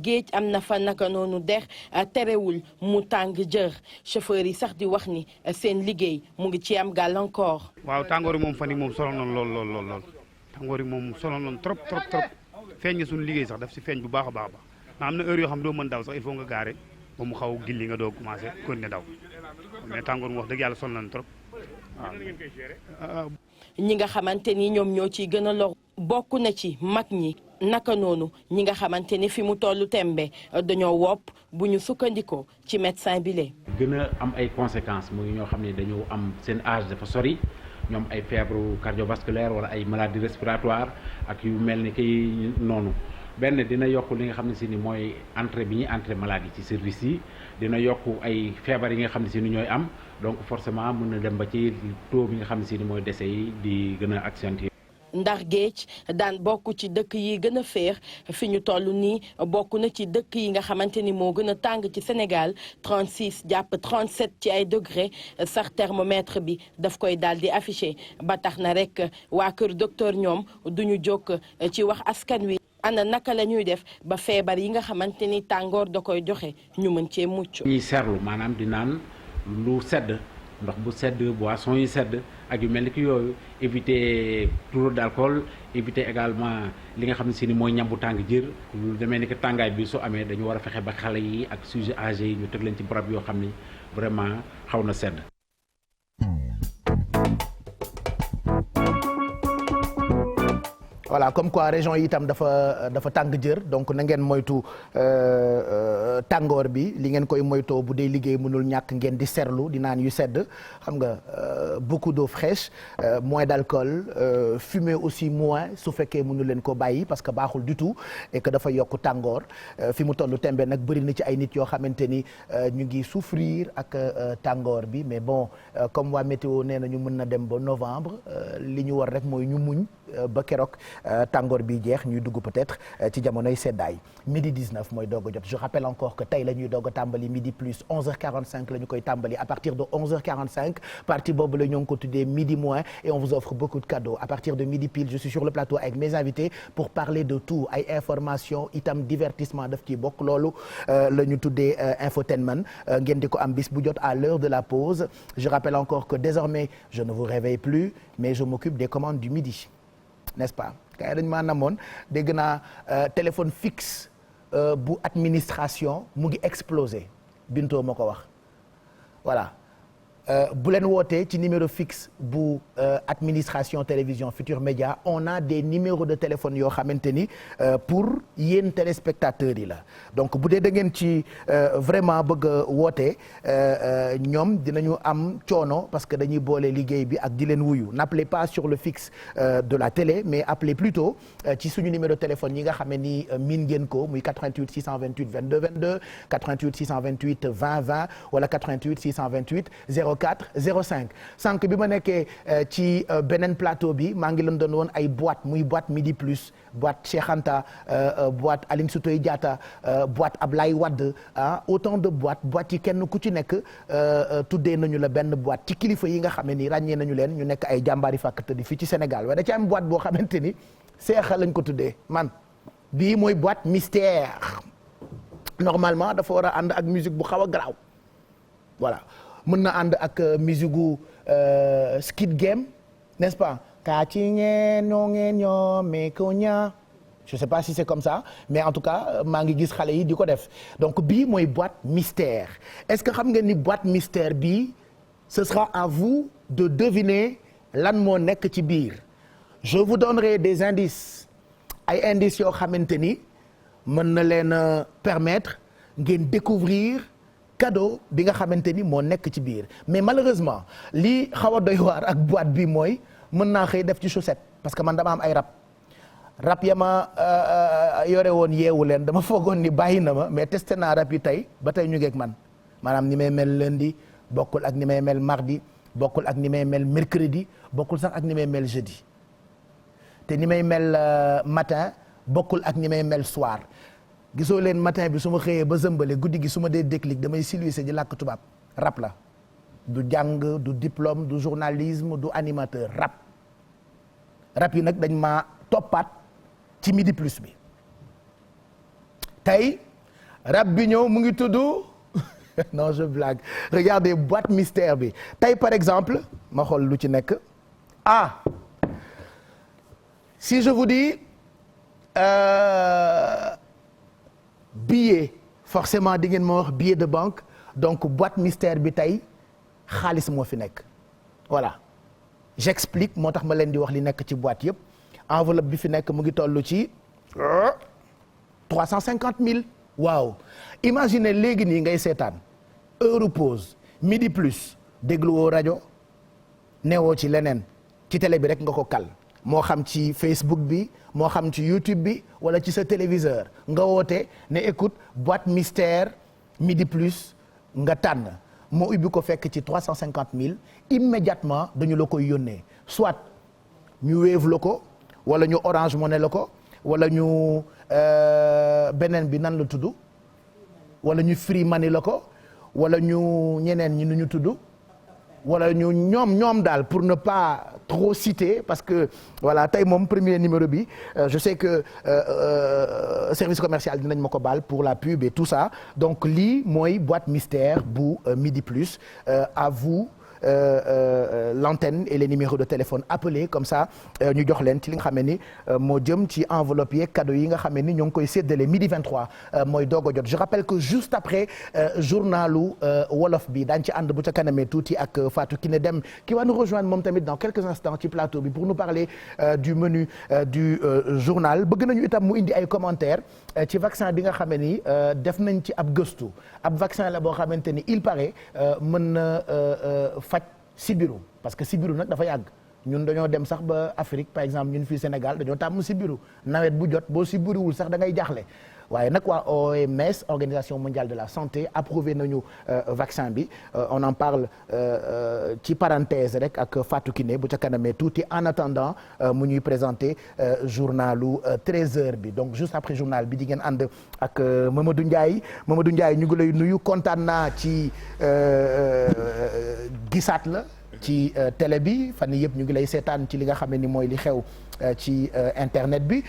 géej am na fa naka noonu dex terewul mu tàng jër chauffeur yi sax di wax ni seen liggéey mu ngi ci am gàllankoor. waaw tàngoor yi moom fan yi moom solo noonu lool tàngoor yi moom solo noonu trop feeñ nga suñu liggéey sax daf si feeñ bu baax a baax am na heure yoo xam doo mën daw sax il faut nga gaare ba mu xaw gilli nga doo commencé continuer daw mais tàngoor mu wax dëgg yàlla sonal nañu trop waaw. ñi nga xamante ni ñoom ñoo ciy gën a lor bokk na ci mag ñi naka noonu ñi nga xamante ni fi mu tollu tembe dañoo wopp bu ñu sukkandikoo ci médecin bi lee gën a am ay conséquences muy ñoo xam ne dañoo am seen âge dafa sori ñoom ay fièvre cardiovasculaire wala ay maladies respiratoires ak yu mel ni kay noonu benn dina yokk li nga xam ne si ni mooy entrée bi ñuy entrée maladie ci service yi dina yokk ay feebar yi nga xam ne si ni ñooy am donc forcément mën na dem ba ci taux bi nga xam ne si ni mooy décès yi di gën a accentuer. Ndar géej daan bokk ci dëkk yi gën a féex fi ñu toll nii bokk na ci dëkk yi nga xamante ni moo gën a tàng ci Sénégal 36 jàpp 37 ci ay degré sax thermomètre bi daf koy daal di affiché ba tax na rek waa kër docteur ñoom duñu jóg ci wax askan wi ana naka la ñuy def ba feebar yi nga xamante ni tàngoor da koy joxe ñu mën cee mucc. ñuy seetlu maanaam di naan lu sedd ndox bu sedd boisson yi sedd ak yu mel ni ki yooyu éviter trop d'alcool éviter également li nga xam ne si ni mooy ñam bu tàng jër lu demee ni que tàngaay bi su amee dañu war a fexe ba xale yi ak sujet âgé yi ñu teg leen ci barab yoo xam ni vraiment xaw na sedd. voilà comme quoi région yi itam dafa tàng jër donc na ngeen moytu tàngoor bi li ngeen koy moytoo bu dee liggéey mënul ñàkk ngeen di serlu di naan yu sedd xam nga beaucoup d'eau fraîche moins d'alcool fumer aussi moins su fekkee mënu leen ko bàyyi parce que baaxul du tout et que dafa yokk tàngoor fi mu tollu tembe nag bëri na ci ay nit yoo xamante ni ñu ngi souffrir ak tàngoor bi mais bon comme waa météo nee na ñu mën na dem ba novembre li ñu war rek mooy ñu muñ ba keroog tàngoor bi jeex ñuy dugg peut-être ci jamonoy seddaay midi 19 mooy doog a jot je rappelle encore que tey la ñuy doog a tàmbali midi plus 11h45 la ñu koy tàmbali à partir de 11h45 partie boobu la ñoo ngi ko tuddee midi moins et on vous offre beaucoup de cadeaux à partir de midi pile je suis sur le plateau avec mes invités pour parler de tout ay information itam divertissement daf ci bokk loolu la ñu tuddee infotainment ngeen di ko am bis bu jot à l'heure de la pause je rappelle encore que désormais je ne vous réveille plus mais je m'occupe des commandes du midi n'est-ce pas kay dañ maa namoon dégg naa téléphone fixe bu administration mu ngi explosé bintoo ma ko wax voilà bu leen wootee ci numéro fixe bu administration télévision Futur Média on a des numéros de téléphone yoo xamante ni pour yéen téléspectateurs yi la donc bu dee da ngeen ci vraiment bëgg a woote ñoom dinañu am coono parce que dañuy boole liggéey bi ak di leen wuyu n'appelez pas sur le fixe de la télé mais appelez plutôt ci suñu numéro de téléphone yi nga xam ne ni miin ngeen ko muy 88 628 22 22 88 628 20 20 wala 88 628 0405 sànq bi ma nekkee ci beneen plateau bi maa ngi leen doon woon ay boîte muy boîte midi plus boîte Cheikh Anta boîte Aline Sitoé Diatta boîte Ablaye Wade autant de boîte yi kenn ku ci nekk tuddee nañu la benn boîte ci kilifa yi nga xam ne ni ràññee nañu leen ñu nekk ay jàmbaari fàkk tëdd fii ci Sénégal waaye da ci am boîte boo xamante ni Cheikh lañ ko tuddee man bii mooy boîte mystère normalement dafa war a ànd ak musique bu xaw a garaaw voilà mën na ànd ak musique gu Squid Game n'est-ce pas kaa ci ngeen ñoo ngeen ñoo mais ko ñaa je sais pas si c'est comme ça mais en tout cas maa ngi gis xale yi di ko def donc bii mooy boîte mystère est-ce que xam ngeen ni boîte mystère bii ce sera à vous de deviner lan moo nekk ci biir je vous donnerai des indices ay indices yoo xamante ni mën na leen permettre ngeen découvrir cadeau bi nga xamante ni moo nekk ci biir mais malheureusement lii xaw a doy waar ak boîte bi mooy mën naa xëy def ci chaussette parce que man dama am ay rab ya ma yore woon yeewu leen dama foogoon ni bàyyi na ma mais testé naa rab yi tey ba tey ñu ngeeg man maanaam ni may mel lundi bokkul ak ni may mel mardi bokkul ak ni may mel mercredi bokkul sax ak ni may mel jeudi te ni may mel matin bokkul ak ni may mel soir gisoo leen matin bi su ma xëyee ba zëmbale guddi gi su ma dee déclic damay silvissé di làkk tubaab rap la du jàng du diplôme du journalisme du animateur rap yi nag dañ ma toppaat ci midi plus bi tey rap bi ñëw mu ngi tudd non je blague regardez boîte mystère bi tey par exemple ma xool lu ci nekk si je vous dis billet forcément di ngeen ma wax billet de banque donc boîte mystère bi tey xaalis moo fi nekk voilà j'explique moo tax ma leen di wax li nekk ci boîte yëpp enveloppe bi fi nekk mu ngi toll ci 350 000 waaw imaginez léegi nii ngay seetaan heure pause midi plus dégluwoo rajo newoo ci leneen ci télé bi rek nga ko kal moo xam ci Facebook bi moo xam ci YouTube bi wala ci sa téléviseur nga woote ne écoute boîte mystère midi plus nga tànn moo ubbi ko fekk ci 350 000 immédiatement dañu la koy yónnee soit ñu Wave la ko wala ñu Orange Money la ko wala ñu beneen bi nan la tudd wala ñu Free Money la ko wala ñu ñeneen ñi nu ñu tudd wala ñu ñoom daal pour ne pas trop citer parce que voilà tey moom premier numéro bi je sais que service commercial dinañ ma ko baal pour la pub et tout ça donc lii mooy boîte mystère bu Midi Plus à vous l'antenne et les numéros de téléphone appelés comme ça ñu jox leen ci li nga xam ne ni moo jëm ci enveloppe yeeg cadeau yi nga xam ne ni ñoo ngi koy séddale midi 23 mooy doog a jot je rappelle que juste après journalu wolof bi daañu ci ànd bu ca kanamee tuuti ak Fatou Kiné Dem qui va nous rejoindre moom tamit dans quelques instants ci plateau bi pour nous parler du menu du journal bëgg nañu itam mu indi ay commentaires ci vaccin bi nga xam ne ni def nañ ci ab gëstu ab vaccin la boo xamante ni il paraît mën na faj sibiru parce que sibiru nag dafa yàgg ñun dañoo dem sax ba Afrique par exemple ñun fii Sénégal dañoo tàmm sibiru nawet bu jot boo sibiruwul sax da ngay jaaxle waaye nag waa OMS Organisation mondiale de la santé approuvé nañu vaccin bi on en parle ci parenthèse rek ak Fatou Kiné bu ca kanamee tuuti en attendant mu ñuy présenter journalu 13h bi donc juste après journal bi di ngeen ànd ak Mamadou Ndiaye ñu ngi lay nuyu kontaan naa ci gisaat la ci télé bi fan yii yëpp ñu ngi lay seetaan ci li nga xam ne ni mooy li xew ci internet bi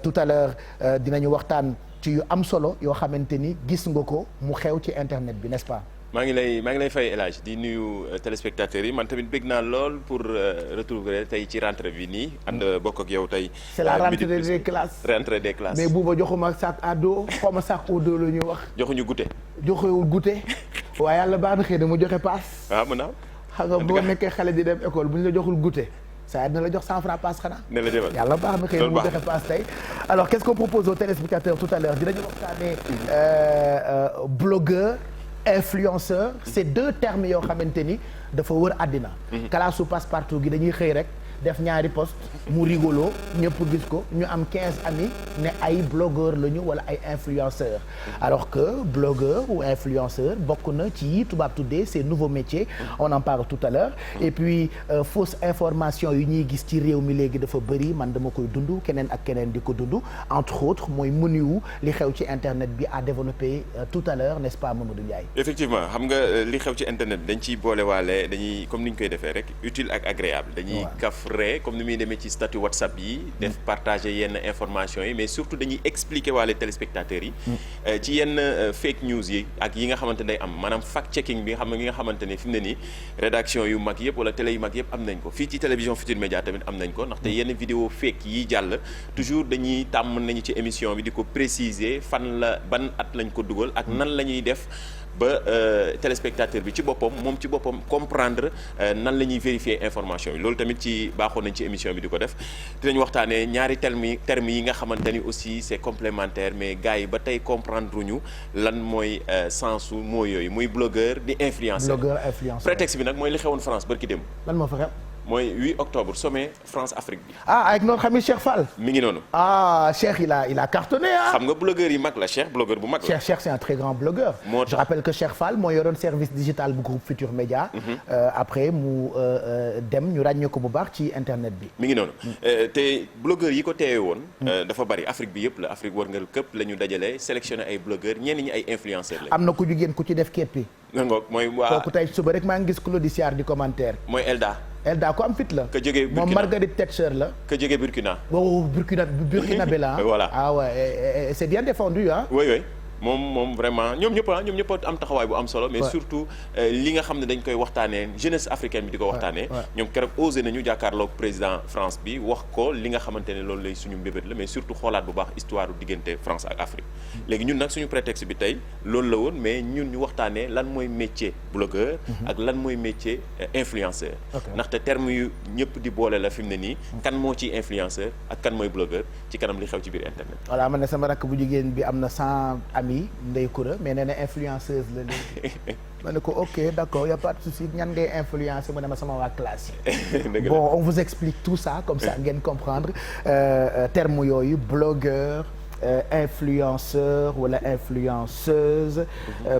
tout à l'heure dinañu waxtaan ci yu am solo yoo xamante ni gis nga ko mu xew ci internet bi n'est-ce pas. maa ngi lay fay El Hadj di nuyu téléspectateurs yi man tamit bëgg naa lool pour retrouver tey ci rentrée bi nii ànd bokk ak yow tey. c'est la rentrée des classes. rentrée des classes. mais buuba joxuma sac à dos xaw ma sac au dos la ñuy wax. joxuñu goûter. joxewul goûter waaye yàlla baax na xëy na mu joxe paas. waaw mën naa. xam nga boo nekkee xale di dem école bu ñu la joxul goûter. ça dina la jox 100 francs paas xanaa. ne la demal yàlla baax na xëy na mu joxe paas tey. alors qu'est-ce qu'on propose aux téléspectateurs tout à l'heure dinañu waxtaanee blogueur influenceur c'est deux termes yoo xamante ni dafa wër àddina. kalaasu passe-partout gi dañuy xëy rek def ñaari post mu rigolo ñëpp gis ko ñu am 15 amis ne ay blogueur la ñu wala ay influenceur alors que blogueur ou influenceur bokk na ci tubaab tuddee ces nouveaux métiers on en parle tout à l'heure et puis fausse information yi ñuy gis ci réew mi léegi dafa bëri man dama koy dund keneen ak keneen di ko dund entre autres mooy menu li xew ci internet bi à développer tout à l'heure n'est-ce pas Mamadou Ndiaye. effectivement xam nga li xew ci internet dañ ciy boolewaale dañuy comme ni ñu koy defee rek utile ak agréable dañuy kaf comme ni muy demee ci statut WhatsApp yi def partager yenn information yi mais surtout dañuy expliquer waale téléspectateurs yi ci yenn fake news yi ak yi nga xamante ne day am maanaam fact checking bi nga xamante ne fi mu ne nii rédaction yu mag yëpp wala télé yu mag yëpp am nañ ko fii ci télévision Futurs Médias tamit am nañ ko ndaxte yenn vidéo fake yi jàll toujours dañuy tàmm nañu ci émission bi di ko préciser fan la ban at lañ ko dugal ak nan la ñuy def ba téléspectateur bi ci boppam moom ci boppam comprendre nan la ñuy vérifier information yi loolu tamit ci baaxoon nañ ci émission bi di ko def dinañ waxtaanee ñaari termes yi nga xamante ni aussi c'est complémentaire mais gars yi ba tey comprendre ñu lan mooy sensu moo yooyu muy blogueur di influenceur. prétexte bi nag mooy li xewoon France barki dem. lan moo fa xew. mooy 8 octobre sommet France-Afrique bi. avec notre ami Cheikh Fall. mi ngi noonu. Cheikh il a cartonné xam nga blogueur yi mag la Cheikh blogueur bu mag la. Cheikh c'est un très grand blogueur. je rappelle que Cheikh Fall moo yoroon service digital bu groupe Futur Média. après mu dem ñu ràññee ko bu baax ci internet bi. mi ngi noonu te blogueur yi ko teewee woon. dafa bari Afrique bi yëpp la Afrique wërngal këpp la ñu dajale sélectionné ay blogueurs ñenn ñi ay influenceurs la. am na ku jigéen ku ci def képpi. nga ngoog mooy waa kooku tey suba rek maa ngi gis Claude Siard di commentaire. mooy Elda ko am fit la. ka jógee Burkina moom Marguerite Thatcher la. ka jógee Burkina. Burkinabé la voilà ouais c'est bien défendu oui. moom vraiment ñoom ñëpp am taxawaay bu am solo mais surtout li nga xam ne dañ koy waxtaanee jeunesse africaine bi di ko waxtaanee ñoom keroog osé nañu jàkkaarloog président France bi wax ko li nga xamante ne loolu lay suñu mbébét la mais surtout xoolaat bu baax histoire diggante France ak Afrique léegi ñun nag suñu prétexte bi tey loolu la woon mais ñun ñu waxtaanee lan mooy métier blogueur ak lan mooy métier influenceur ndaxte terme yu ñëpp di boole la fi mu ne nii kan moo ciy influenceur ak kan mooy blogueur ci kanam li xew ci biir internet. voilà man ne sama rakk bu jigéen bi am na 100 amis Ndeye Koura mais nee na influenceuse la léegi ma ne ko ok d'accord y a pas de souci ñan ngay influencer mu ne ma sama waa classe yi. bon on vous explique tout ça comme ça ngeen comprendre terme yooyu blogueur influenceur wala influenceuse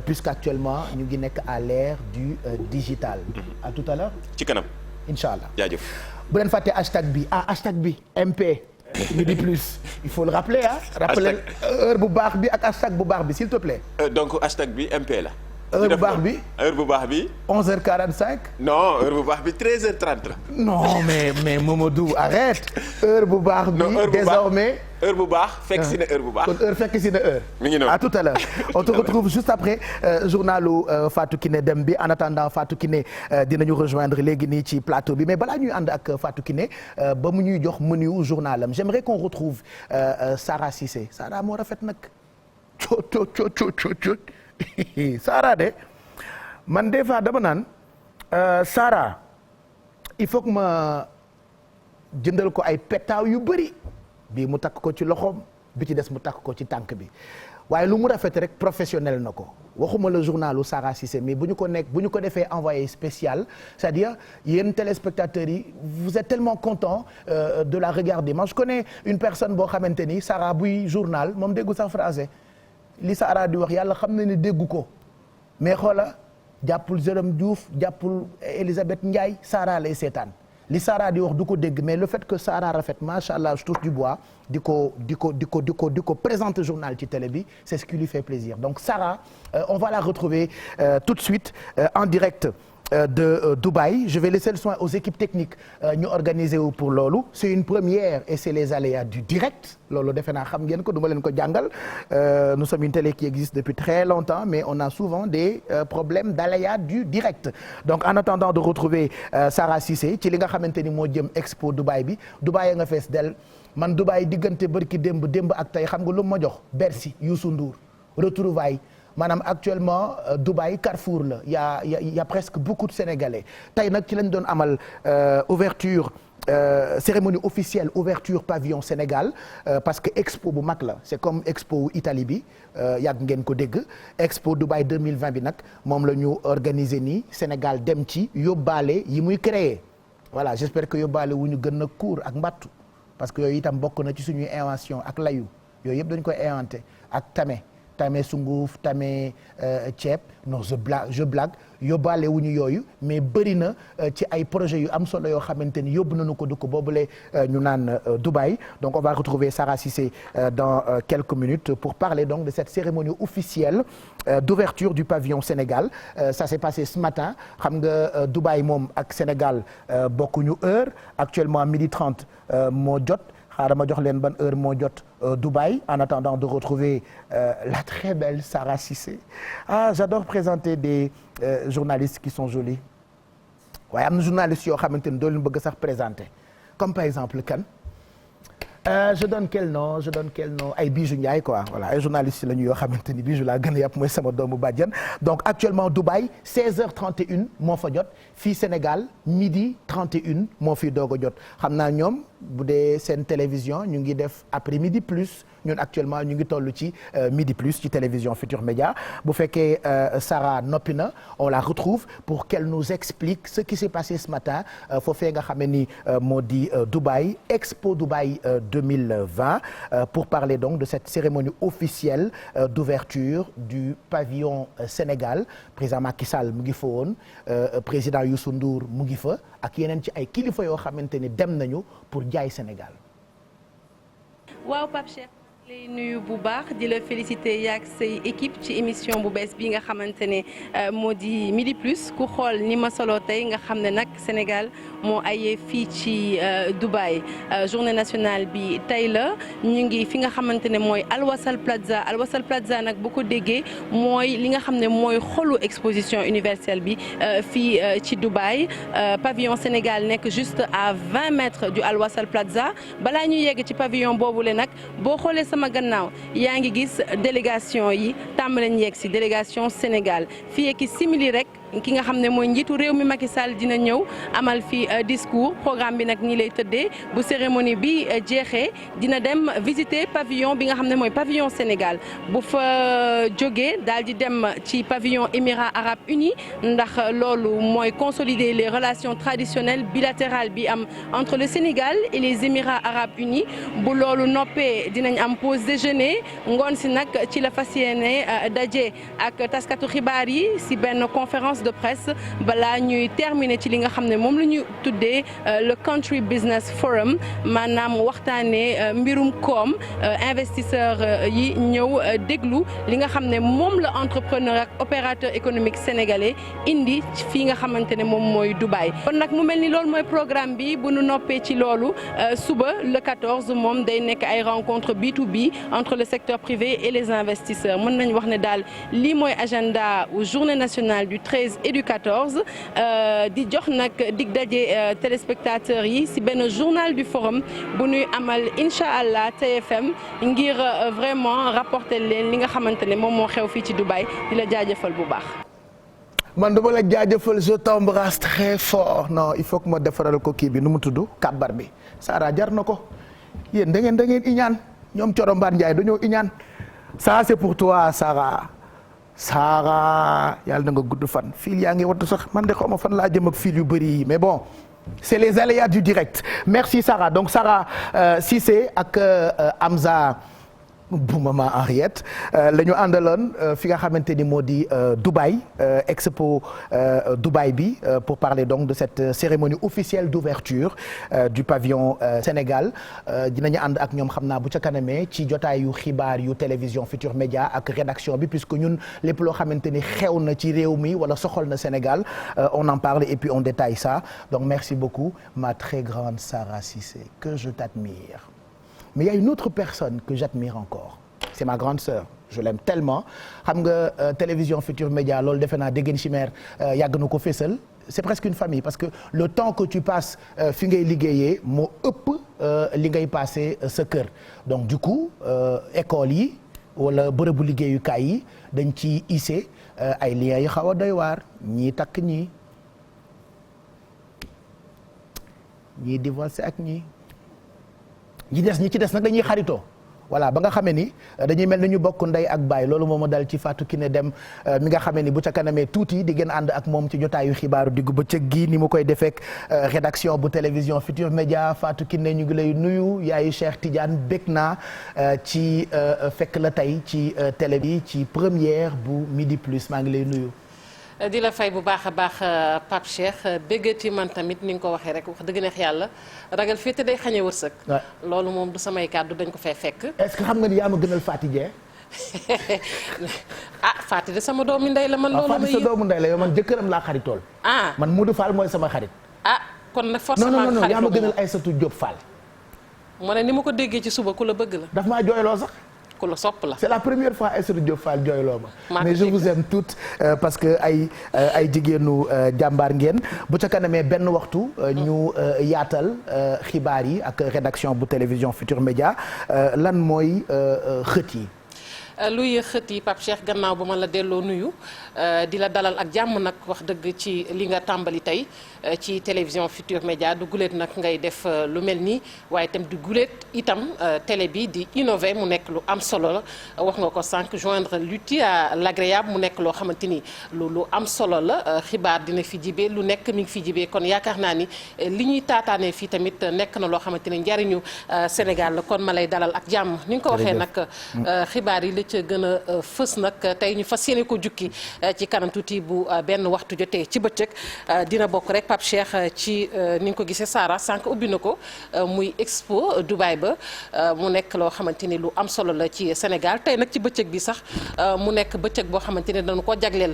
puisqu'actuellement ñu ngi nekk à l'ère du digital. À tout à l'heure ci kanam incha allah jaajëf bu leen fàtte hashtag bi MP. Midi plus il faut le rappeler rappeler heure bu baax bi ak hashtag bu baax bi s'il te plaît. donc hashtag bi MP la. heure bu baax bi 11h45. non heure bu baax bi 13h30 la. non mais Mamadou arrête. heure bu baax bi désormais. heure bu baax fekk si na heure bu baax. kon heure fekk si na heure. mi ngi noonu à tout à l'heure on te retrouve juste après journalu Fatou Kiné Dem bi en attendant Fatou Kiné dinañu rejoindre léegi nii ci plateau bi mais balaa ñuy ànd ak Fatou Kiné ba mu ñuy jox menu journalam j'aimerais qu'on retrouve Sarah Cissé Sarah moo rafet nag coot Sarah de man des fois dama naan Sarah il faut que ma jëndal ko ay petaaw yu bëri bii mu takk ko ci loxoom bi ci des mu takk ko ci tànk bi waaye lu mu rafet rek professionnel na ko waxuma le journalu Sarah Cissé mais bu ñu ko defee envoyé spécial c'est-à-dire yéen téléspectateurs yi vous êtes tellement contents de la regarder moi je connais une personne boo xamante ni Sarah buy journal moom déggu sax français li Sarah di wax yàlla xam na ne déggu ko mais xoola jàppul Jérôme Diouf jàppul Elisabeth Ndiaye Sarah lay seetaan li Sarah di wax du ko dégg mais le fait que Sarah rafet macha allah je touche du bois di ko présenter journal ci télé bi c'est ce qui lui fait plaisir donc Sarah on va la retrouver tout de suite en direct de Dubaï je vais laisser le soin aux équipes techniques ñu organiser wu pour loolu c'est une première et c'est les aléas du direct loolu defe naa xam ngeen ko duma leen ko jàngal nous sommes une télé qui existe depuis très longtemps mais on a souvent des problèmes d'aléas du direct donc en attendant de retrouver Sarah Cissé ci li nga xamante ni moo jëm expo Dubaï bi Dubaï nga fees del man Dubaï diggante bërki démb ak tey xam nga lu ma jox Bercy Youssou Ndour retrouvailles maanaam actuellement Dubaï Carrefour la y a presque beaucoup de Sénégalais tey nag ci lañ doon amal ouverture cérémonie officielle ouverture pavillon Sénégal parce que expo bu mag la c'est comme expo Italie bi yàgg ngeen ko dégg expo Dubaï 2020 bi nag moom la ñu organiser nii Sénégal dem ci yóbbaale yi muy créer voilà j'espère que yóbbaale wu ñu gën a court ak mbattu parce que yooyu itam bokk na ci suñuy invention ak layu yooyu yëpp dañ koy inventé ak tame sunguf tame ceeb non je blague yóbbaale wu ñu yooyu mais bëri na ci ay projets yu am solo yoo xamante ni yóbbu nañu ko dëkk boobule ñu naan Dubaï donc on va retrouver Sarah Cissé dans quelques minutes pour parler donc de cette cérémonie officielle d'ouverture du pavillon Sénégal ça s'est passé ce matin xam nga Dubaï moom ak Sénégal bokkuñu heure actuellement 12h30 moo jot xaaral ma jox leen ban heure moo jot Dubaï en attendant de retrouver la très belle Sarah Cissé j'adore présenter des journalistes qui sont jolis waaye am na journalistes yoo xamante ni doo leen bëgg sax présenter comme par exemple kan je donne quel nom ay Bijou Ndiaye quoi voilà ay journalistes la ñu yoo xamante ni Bijou laa gën a yàpp mooy sama doomu bàjjan donc actuellement Dubaï 16h31 moo fa jot fii Sénégal midi 31 moo fi doog a jot xam naa ñoom bu dee seen télévision ñu ngi def après midi plus ñun actuellement ñu ngi toll ci midi plus ci télévision Futur Média bu fekkee Sarah noppi na on la retrouve pour qu'elle nous explique ce qui s'est passé ce matin foofee nga xam ne ni moo di Dubaï Expo Dubaï 2020 pour parler donc de cette cérémonie officielle d'ouverture du pavillon Sénégal président Macky Sall mu ngi fa woon président Youssou Ndour mu ngi fa ak yeneen ci ay kilifa yoo xamante ni dem nañu pour jaay Sénégal. waaw Pape Cheikh lay nuyu bu baax di la féliciter yaak say équipe ci émission bu bees bi nga xamante ne moo di Midi Plus ku xool ni ma solo tey nga xam ne nag Sénégal moo ayee fii ci Dubaï journée nationale bi tey la ñu ngi fi nga xamante ne mooy Al Wasal Plaza nag bu ko déggee mooy li nga xam ne mooy xolu exposition universelle bi fii ci Dubaï pavillon Sénégal nekk juste à 20 mètres du Al Wasal Plaza balaa ñu yegg ci pavillon boobule nag boo xoolee sama gannaaw yaa ngi gis délégation yi tàmbale ñu yegg si délégation Sénégal fii ki simili rek ki nga xam ne mooy njiitu réew mi Macky Sall dina ñëw amal fi discours programme bi nag ñi lay tëddee bu cérémonie bi jeexee dina dem visiter pavillon bi nga xam ne mooy pavillon Sénégal bu fa jógee daal di dem ci pavillon Émirats Arabes Unis ndax loolu mooy consolider les relations traditionnelles bilatérales bi am entre le Sénégal et les Émirats Arabes Unis bu loolu noppee dinañ am pause déjeuner ngoon si nag ci la fas yéene daje ak taskatu xibaar yi si benn conférence de presse balaa ñuy terminer ci li nga xam ne moom la ñu tuddee le Country Business Forum maanaam waxtaanee mbirum koom investisseur yi ñëw déglu li nga xam ne moom la entrepreneur ak opérateur économique sénégalais indi fii nga xamante ne moom mooy Dubaï. kon nag mu mel ni loolu mooy programme bi bu nu noppee ci loolu suba le 14 moom day nekk ay rencontre B2B entre le secteur privé et les investisseurs mën nañu wax ne daal lii mooy agenda ou journée nationale du 13 et du 14 di jox nag dig daje téléspectateurs yi ci benn journal du forum bu ñuy amal incha allah TFM ngir vraiment rapporter leen li nga xamante ne moom moo xew fii ci Dubaï di la jaajëfal bu baax. man dama la jaajëfal je t'embrasse très fort non il faut que ma defaral ko kii bi nu mu tudd kàbbar bi Sara jar na ko yéen da ngeen iñaan ñoom Coro Mbane Ndiaye dañoo iñaan ça c'est pour toi Sara yàlla na nga gudd fan fil yaa ngi wattu sax man de xaw ma fan laa jëm ak fil yu bëri yi mais bon c'est les aléas du direct merci Sara donc Sara Cissé ak Hamza bu maman Henriette la ñu àndaloon fi nga xamante ni moo di Dubaï Expo Dubaï bi pour parler donc de cette cérémonie officielle d'ouverture du pavillon Sénégal dinañu ànd ak ñoom xam naa bu ca kanamee ci jotaayu xibaar yu télévision Futur Média ak rédaction bi puisque ñun lépp loo xamante ni xew na ci réew mi wala soxal na Sénégal on en parle et puis on détaille ça donc merci beaucoup ma très grande Sara Cissé que je t'admire. Mais il y a une autre personne que j'admire encore c'est ma grande sœur je l'aime tellement xam nga télévision Futur Média loolu defe naa Déguène Chimère yàgg na ko fésal c'est presque une famille parce que le temps que tu passes fi ngay liggéeyee moo ëpp li ngay passer sa kër donc du coup école yi wala bërëbu liggéeyukaay yi dañ ci hissé ay liens yu xaw a doy waar ñii takk ñii divorcé ak ñii ñi ci des nag dañuy xaritoo voilà ba nga xamee ni dañuy mel ni ñu bokk ndey ak baay loolu moo ma dal ci Fatou Kiné Deme mi nga xamee ni bu ca kanamee tuuti di gën ànd ak moom ci jotaayu xibaaru diggu bëccëg gi ni mu koy defeek rédaction bu télévision Futur Média Fatou Kiné ñu ngi lay nuyu yaayu Cheikh Tidiane bég naa ci fekk la tey ci télé bi ci première bu Midi Plus maa ngi lay nuyu. di la fay bu baax a baax Pape Cheikh béggati man tamit ni nga ko waxee rek wax dëgg neex yàlla ragal féete day xañe wërsëg. loolu moom du samay kàddu dañ ko fay fekk. est-ce que xam nga ni yaa ma gënal Faty Dieng. Faty de sama doomu ndey la man. loolu ma Faty sa doomu ndey la yow man jëkkëram laa xaritool. man Modou Fall mooy sama xarit. kon nag forcément non yaa ma gënal Aïssatou Diop Fall. mu ne ni ma ko déggee ci suba ku la bëgg la. daf maa jooyloo sax. ku la sopp la. c'est la première fois Aïssatou Diop Fall jooyloo ma. mais je vous aime toutes parce que ay jigéenu jàmbaar ngeen bu ca kanamee benn waxtu ñu yaatal xibaar yi ak rédaction bu télévision Futur Média lan mooy xët yi. luy xët yi Pape Cheikh gannaaw ba ma la delloo nuyu di la dalal ak jàmm nag wax dëgg ci li nga tàmbali tey ci télévision Futur Média du guléet nag ngay def lu mel nii waaye itam du guléet itam télé bi di innover mu nekk lu am solo la wax nga ko sànq joindre l'utile à l'agréable mu nekk loo xamante ni lu am solo la xibaar dina fi jibee lu nekk mi ngi fi jibee kon yaakaar naa ni li ñuy taataanee fii tamit nekk na loo xamante ni njariñu Sénégal la kon ma lay dalal ak jàmm ni nga ko waxee nag xibaar yi la ca gën a fës nag tey ñu fas yéene ko jukki ci kanam tuuti bu benn waxtu jotee ci bëccëg dina bokk rek Pape Cheikh ci ni nga ko gisee Sara sànq ubbi na ko muy expo Dubaï ba mu nekk loo xamante ni lu am solo la ci Sénégal tey nag ci bëccëg bi sax mu nekk bëccëg boo xamante ni dañu ko jagleel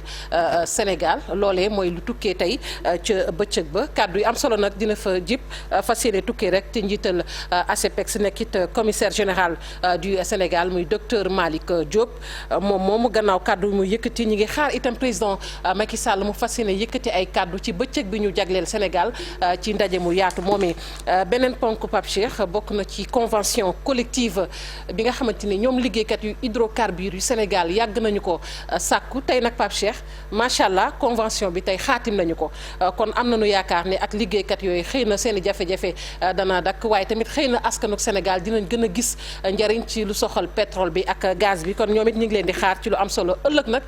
Sénégal loolee mooy lu tukkee tey ca bëccëg ba kàddu yi am solo nag dina fa jib fas yéene tukkee rek te njiital ASEPEX nekkit commissaire général du Sénégal muy docteur Malick Diop moom moomu gannaaw kàddu mu yëkkati ñi ngi xaar itam président Macky Sall mu fas yéene yëkkati ay kàddu ci bëccëg bi ñu jagleel Sénégal ci ndaje mu yaatu moomee beneen ponk Pape Cheikh bokk na ci convention collective bi nga xamante ni ñoom liggéeykat yu hydrocarbures yu Sénégal yàgg nañu ko sàkku tey nag Pape Cheikh macha allah convention bi tey xaatim nañu ko kon am nañu yaakaar ne ak liggéeykat yooyu xëy na seen i jafe-jafe dana dakk waaye tamit xëy na askanuk Sénégal dinañ gën a gis njariñ ci lu soxal pétrole bi ak gaz bi kon ñoom it ñu ngi leen di xaar ci lu am solo ëllëg nag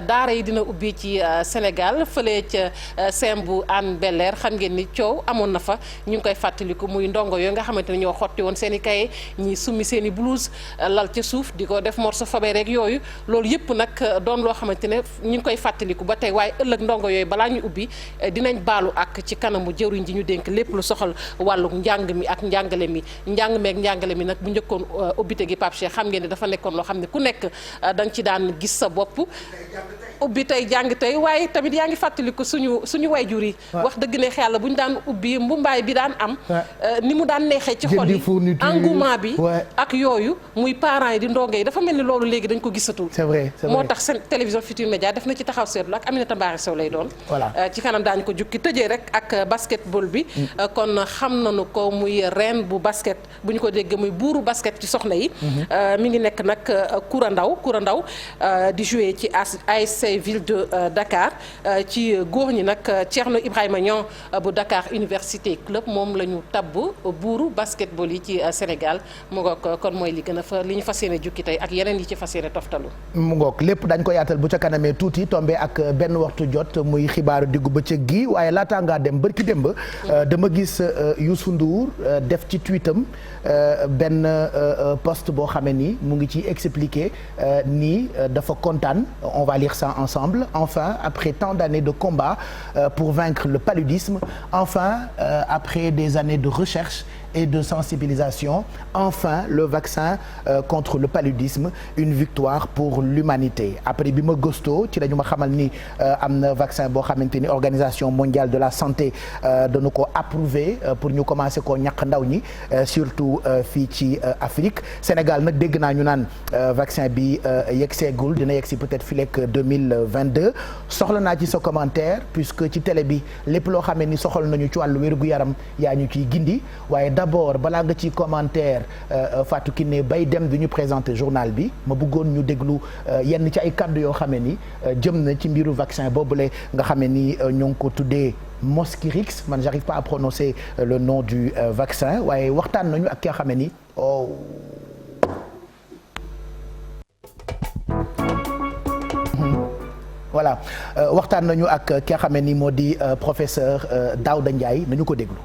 daara yi dina ubbi ci Sénégal fële ca sem bu Hann Bel-Air xam ngeen ni coow amoon na fa ñu ngi koy fàttaliku muy ndongo yooyu nga xamante ne ñoo xotti woon seen i kaye ñi summi seen i blouse lal ca suuf di ko def morceau fabe rek yooyu loolu yëpp nag doon loo xamante ne ñu ngi koy fàttaliku ba tey waaye ëllëg ndongo yooyu balaa ñu ubbi dinañ baalu ak ci kanamu jëwriñ ji ñu dénk lépp lu soxal wàllu njàng mi ak njàngale mi njàngale mi nag bu njëkkoon ubbite gi Pape Cheikh xam ngeen ne dafa nekkoon loo xam ne ku nekk da nga ci daan gis sa bopp ubbi tey jàng tey waaye tamit yaa ngi fàttaliku suñu wayjur yi wax dëgg ne xel la bu ñu daan ubbi mbumbaay bi daan am ni mu daan neexee ci xol yi engouement bi ak yooyu muy parents yi di ndongo yi dafa mel ni loolu léegi dañ ko gisatul c'est vrai moo tax seen télévision Futur Média def na ci taxaw seetlu ak Aminata Mbaare Sow lay doon ci kanam daañu ko jukki tëjee rek ak basketball bi kon xam nañu ko muy reine bu basket bu ñu ko dégg muy buuru basket ci soxna yi mi ngi nekk nag Koura Ndaw di jouer ci ASC Ville de Dakar ci góor ñi nag Thierno Ibrahima Niang bu Dakar Université Club moom la ñu tabb buuru basketball yi ci Sénégal mu ngoog kon mooy li gën a li ñu fas yéene jukki tey ak yeneen yi ci fas yéene toftalu mu ngoog lépp dañ ko yaatal bu ca kanamee tuuti tombé ak benn waxtu jot muy xibaaru diggu bëccëg gi waaye laataa ngaa dem bërki démb dama gis Youssou Ndour def ci tweetam benn post boo xamee ni mu ngi ci expliquer ni dafa kontaan on va lire ça ensemble enfin après tant d'années de combat pour vaincre le paludisme enfin après des années de recherche et de sensibilisation enfin le vaccin contre le paludisme une victoire pour l'humanité après bi ma gëstoo ci dañu ma xamal ni am na vaccin boo xamante ni organisation mondiale de la santé dañu ko approuvé pour ñu commencer koo ñàkk ndaw ñi surtout fii ci Afrique Sénégal nag dégg naa ñu naan vaccin bi yeggseegul dina yeggsi peut-être fileeg 2022 soxla naa ci sa commentaire puisque ci télé bi lépp loo xamee ni soxal nañu ci wàllu wér-gu-yaram yaa ñu ciy gindi waaye d'abord balaa nga ci commentaire Fatou Kiné bay dem di ñu présenter journal bi ma bëggoon ñu déglu yenn ci ay kàddu yoo xamee ni jëm na ci mbiru vaccin boobule nga xamee ni ñu ngi ko tuddee Mosquirix man j'arrive pas à prononcer le nom du vaccin waaye waxtaan nañu ak ki nga xamee ni voilà waxtaan nañu ak ki nga xamee ni moo di professeur Daouda Ndiaye nañu ko déglu.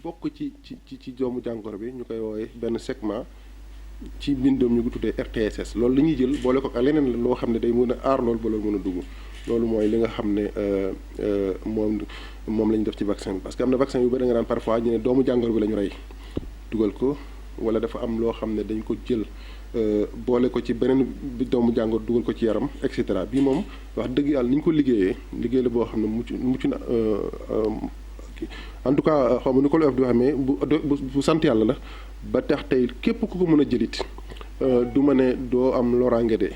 bokk ci doomu jàngoro bi ñu koy woowee benn segment ci bindoom ñu ko tuddee RTSS loolu la ñuy jël boole ko ak leneen loo xam ne day mën a aar loolu ba loolu mën a dugg loolu mooy li nga xam ne moom la ñu def ci vaccin bi parce que am na vaccin yu bëri da nga naan parfois ñu ne doomu jàngoro bi la ñu rey dugal ko wala dafa am loo xam ne dañ ko jël boole ko ci beneen doomu jàngoro dugal ko ci yaram et cetera bii moom wax dëgg yàlla ni ñu ko liggéey la boo xam ne mucc na en tout cas xaw ma ni ko la di wax mais bu sant yàlla la ba tax tey képp ku ko mën a jëlit du ma ne doo am loraange de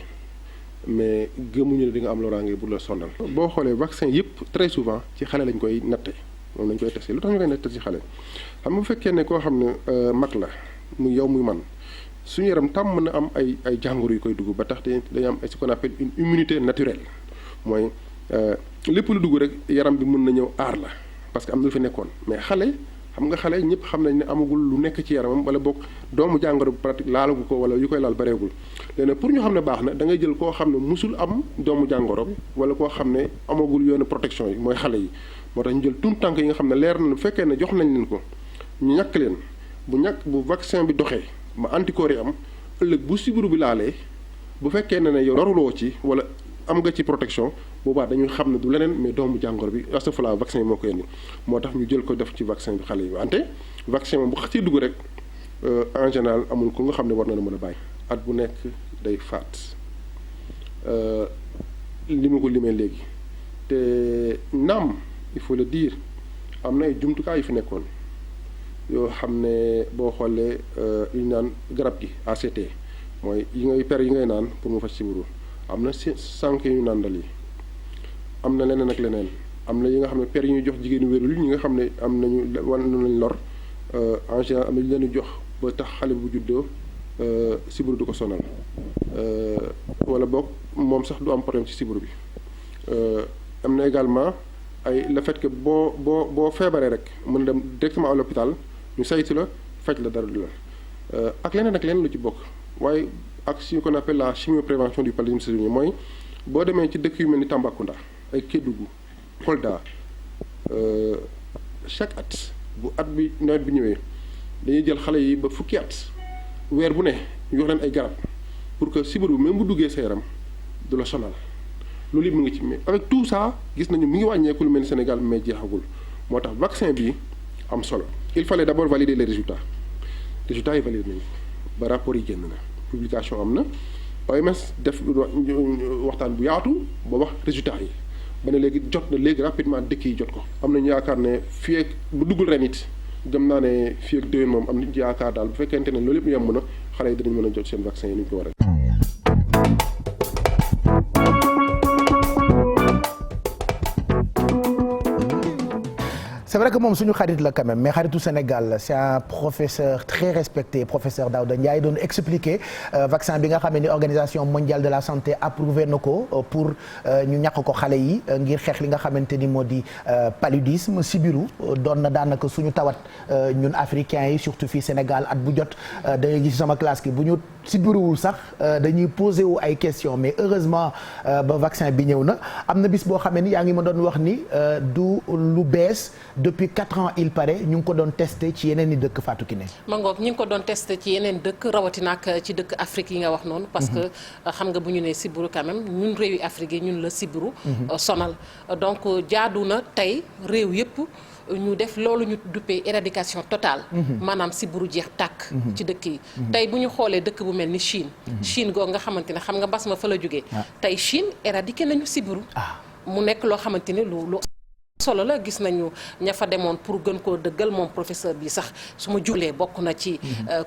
mais gëmuñu ne di nga am loraange bu la sonal. boo xoolee vaccin yëpp très souvent ci xale lañ koy natte moom lañ koy testé lu tax ñu koy natte ci xale xam nga bu fekkee ne koo xam ne mag la muy yow muy man suñu yaram tàmm na am ay jàngoro yu koy dugg ba tax dañu am ce qu'on appelle une immunité naturelle mooy lépp lu dugg rek yaram bi mën na ñëw aar la parce que am na lu fi nekkoon mais xale xam nga xale ñëpp xam nañ ne amagul lu nekk ci yaramam wala boog doomu jàngoro bu pratique laalagu ko wala yu koy laal bareegul léegi pour ñu xam ne baax na da ngay jël koo xam ne musul am doomu jàngoro bi wala koo xam ne amagul yoonu protection yi mooy xale yi moo tax ñu jël tout tànk yi nga xam ne leer na bu fekkee ne jox nañ leen ko ñu ñàkk leen bu vaccin bi doxee ba anticorps yi am ëllëg bu sibiru bi laalee bu fekkee ne yow loruloo ci wala am nga ci protection boobaa dañuy xam ne du leneen mais doomu jàngoro bi astafurlah vaccin yi moo ko indi moo tax ñu jël ko def ci vaccin bi xale yi wante vaccin moom bu xasee dugg rek en général amul ku nga xam ne war na la mën a bàyyi at bu nekk day faat li ma ko limee léegi te naam il faut le dire am na ay jumtukaay yu fi nekkoon yoo xam ne boo xoolee li ñu naan garab gi ACT mooy yi ngay naan pour mu faj sibiru am na sànq yu ñu nàndal yi am na leneen ak leneen am na yi nga xam ne per yi ñuy jox jigéenu wérul ñi nga xam ne am nañu wan nañ lor en général am na ñu leen jox ba tax xale bu juddoo sibiru du ko sonal wala boog moom sax du am problème ci sibiru bi am na également ay le fait que boo feebaree rek mën a dem directement à l'hôpital ñu saytu la faj la dara du la ak leneen ak leneen lu ci bokk waaye ak ce qu'on appelle la chimioprévention du paludisme saisonnier mooy boo demee ci dëkk yu mel ni Tambacounda ay Kédougou Kolda chaque at bu at bi nawet bi ñëwee dañuy jël xale yi ba fukki at weer bu ne ñu jox leen ay garab pour que sibiru même bu duggee sa yaram du la sonal loolu yëpp mu ngi ci mais avec tout ça gis nañu mi ngi wàññeeku lu mel ni Sénégal mais jeexagul moo tax vaccin bi am solo il fallait d'abord valider les résultats yi validé nañu ba rapport yi génn na publication am na OMS def waxtaan bu yaatu ba wax résultats yi ba ne léegi jot na léegi rapidement dëkk yi jot ko am nañu yaakaar ne fii ak bu duggul ren it gëm naa ne fii ak déwén moom am nañu yaakaar daal bu fekkente ne loolu yëpp yemb na xale yi dinañ mën a jot seen vaccin yi ni ñu ko war a. C'est vrai que moom suñu xarit la quand même mais xaritu Sénégal c'est un professeur très respecté professeur Daouda Ndiaye doon expliquer vaccin bi nga xam ne organisation mondiale de la santé approuvé na ko pour ñu ñàkk ko xale yi ngir xeex li nga xamante ni moo di paludisme sibiru doon na daanaka suñu tawat ñun africains yi surtout fii Sénégal at bu jot da ngay gis sama classe ki bu ñu sibiruwul sax dañuy posé wu ay questions mais heureusement ba vaccin bi ñëw na am na bis boo xamee ni yaa ngi ma doon wax ni du lu bees. Depuis 4 ans il paraît ñu ngi ko doon testé ci yeneen i dëkk Fatou Kiné. Mangoog ñu ngi ko doon testé ci yeneen dëkk rawatina ak ci dëkk Afrique yi nga wax noonu. parce que xam nga bu ñu nee sibiru quand même ñun réewi Afrique yi ñun la sibiru sonal donc jaadu na tey réew yëpp ñu def loolu ñu duppee éradication totale. maanaam sibiru jeex tàkk. ci dëkk yi. tey bu ñu xoolee dëkk bu mel ni Chine. Chine googu nga xamante ne xam nga mbas ma fa la jógee. tey Chine éradiqué nañu sibiru. mu nekk loo xamante ne lu solo la gis nañu ña fa demoon pour gën koo dëggal moom professeur bi sax su ma julee bokk na ci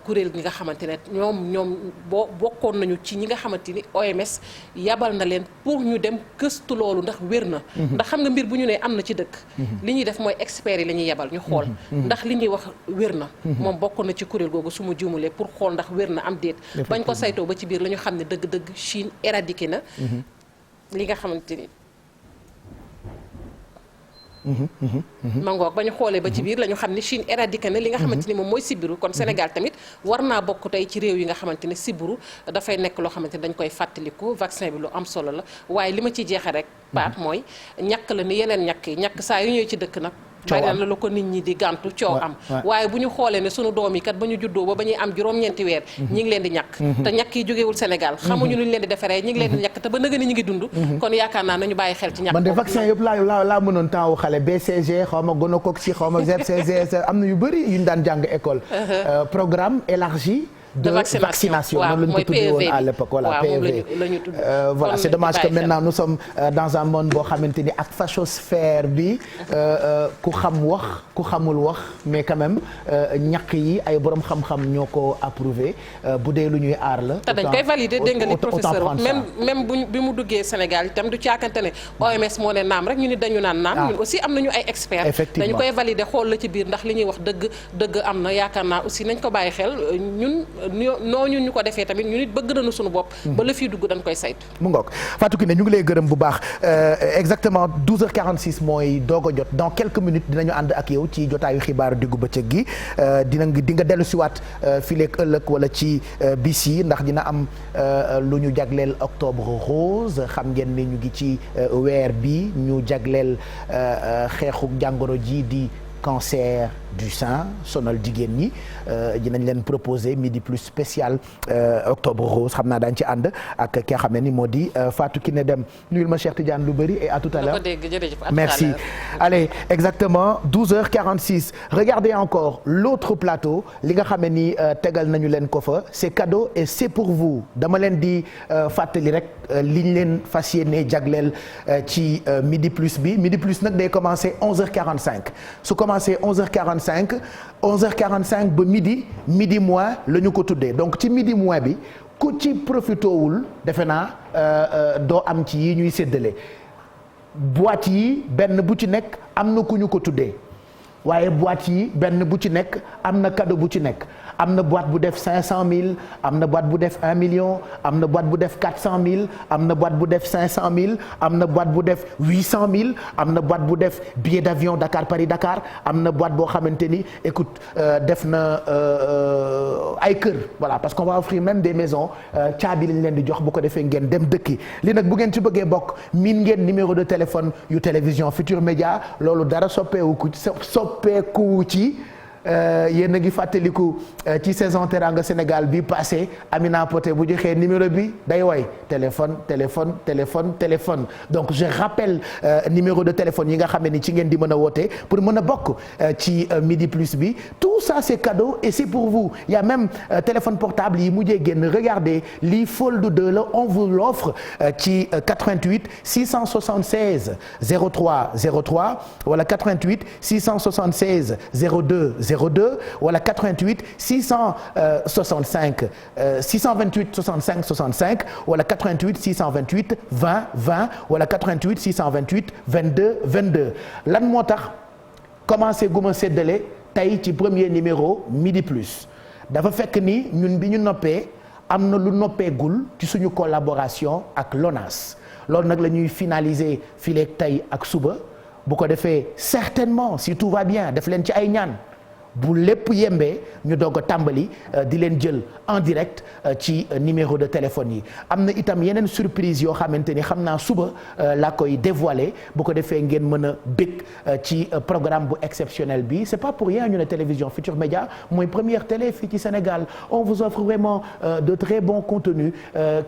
kuréel gi nga xamante ne ñoom bokkoon nañu ci ñi nga xamante ni OMS yabal na leen pour ñu dem gëstu loolu ndax wér na ndax xam nga mbir bu ñu nee am na ci dëkk li ñuy def mooy experts yi la ñuy yabal ñu xool ndax li ñuy wax wér na moom bokk na ci kuréel googu su ma juumalee pour xool ndax wér na am déet bañ ko saytoo ba ci biir la ñu xam ne dëgg-dëgg Chine éradiqué na li nga xamante ni mangoog ba ñu xoolee ba ci biir la ñu xam ne Chine éradiqué na li nga xamante ni moom mooy sibiru kon Sénégal tamit war naa bokk tey ci réew yi nga xamante ne sibiru dafay nekk loo xamante ne dañ koy fàttaliku vaccin bi lu am solo la waaye li ma ciy jeexee rek baat mooy ñàkk la ni yeneen ñàkk yi ñàkk saa yu ñëwee ci dëkk nag bari na la ko nit ñi di gàntu coow am waaye bu ñu xoolee ne sunu doom yi kat ba ñu juddoo ba ñuy am juróom-ñeenti weer ñi ngi leen di ñàkk te ñàkk yi jógeewul Sénégal xamuñu lu ñu leen di defaree ñi ngi leen di ñàkk te ba nëga ni ñu ngi dund kon yaakaar naa nañu bàyyi xel ci ñàkk man de vaccin yëpp laa mënoon temps wu xale BCG xaw ma gonocoque xaw ma ZCG am na yu bëri yu ñu daan jàng école programme élargi de vaccination noonu la ñu ko tuddee woon à l'époque voilà PEV voilà c'est dommage que maintenant nous sommes dans un monde boo xamante ni ak fachosphère bi ku xam wax ku xamul wax mais quand même ñàkk yi ay borom xam-xam ñoo ko approuvé bu dee lu ñuy aar la. te dañ koy valider dégg nga li professeur wax même bi mu duggee Sénégal itam du caakante ne OMS moo ne naam rek ñu ni dañu naan naam. ñun aussi am nañu ay experts. dañu koy valider xool la ci biir ndax li ñuy wax dëgg am na yaakaar naa aussi nañ ko bàyyi xel ñun nooñu ñu ko defee tamit ñu nit bëgg nañu suñu bopp. ba la fiy dugg dañ koy saytu. mu ngoog Fatou Kiné ñu ngi lay gërëm bu baax exactement 12h46 mooy doog a jot dans quelques minutes dinañu ànd ak yow ci jotaayu xibaaru diggu bëccëg gi di nga dellu siwaat fileeg ëllëg wala ci bis yi ndax dina am lu ñu jagleel octobre rose xam ngeen ni ñu ngi ci weer bi ñu jagleel xeexu jàngoro ji di cancer du sein sonal jigéen ñi dinañ leen proposer midi plus spécial octobre rose xam naa daañu ci ànd ak ki nga xam ne ni moo di Fatou Kiné Deme nuyul ma Cheikh Tidiane lu bëri et à tout à l'heure merci allez exactement 12h46 regardez encore l'autre plateau li nga xam ne ni tegal nañu leen ko fa c'est cadeau et c'est pour vous dama leen di fàttali rek liñ leen fas yéene jagleel ci midi plus bi midi plus nag day commencer 11h45 su commencer 11h45 ba midi moins la ñu ko tuddee donc ci midi moins bi ku ci profitowul defe naa doo am ci yi ñuy séddale boîte yi benn bu ci nekk am na ku ñu ko tuddee waaye boîte yi benn bu ci nekk am na cadeau bu ci nekk am na boîte bu def 500000 am na boîte bu def 1 million am na boîte bu def 400000 am na boîte bu def 500000 am na boîte bu def 800000 am na boîte bu def billet d'avion Dakar Paris Dakar am na boîte boo xamante ni écoute def na ay kër voilà parce qu'on va offrir même des maisons caabi lañ leen di jox bu ko defee ngeen dem dëkki li nag bu ngeen ci bëggee bokk miin ngeen numéro de téléphone yu télévision Futur Média loolu dara soppeeku ci. yéen a ngi fàttaliku ci saison Teranga Sénégal bi passé Amina Poté bu joxee numéro bi day woy téléphone donc je rappelle numéro de téléphone yi nga xam ne ni ci ngeen di mën a woote pour mën a bokk ci midi plus bi tout ça c'est cadeau et c'est pour vous il y a même téléphone portable yi mujjee génn regardez lii Fold 2 la on vous l'offre ci 88 676 03 03 wala 88 676 02 02 wala 88 665 628 65 65 wala 88 628 20 20 wala 88 628 22 22 lan moo tax commencé guma séddale tey ci premier numéro midi plus dafa fekk ni ñun bi ñu noppee am na lu noppeegul ci suñu collaboration ak l'ONAS loolu nag la ñuy finaliser fileeg tey ak suba bu ko defee certainement si tout va bien def leen ci ay ñaan bu lépp yembee ñu doog a tàmbali di leen jël en direct ci numéro de téléphone yi am na itam yeneen surprise yoo xamante ni xam naa suba laa koy dévoiler bu ko defee ngeen mën a bég ci programme bu exceptionnel bi c'est pas pour rien ñu ne télévision Futur Média mooy première télé fii ci Sénégal on vous offre vraiment de très bons contenus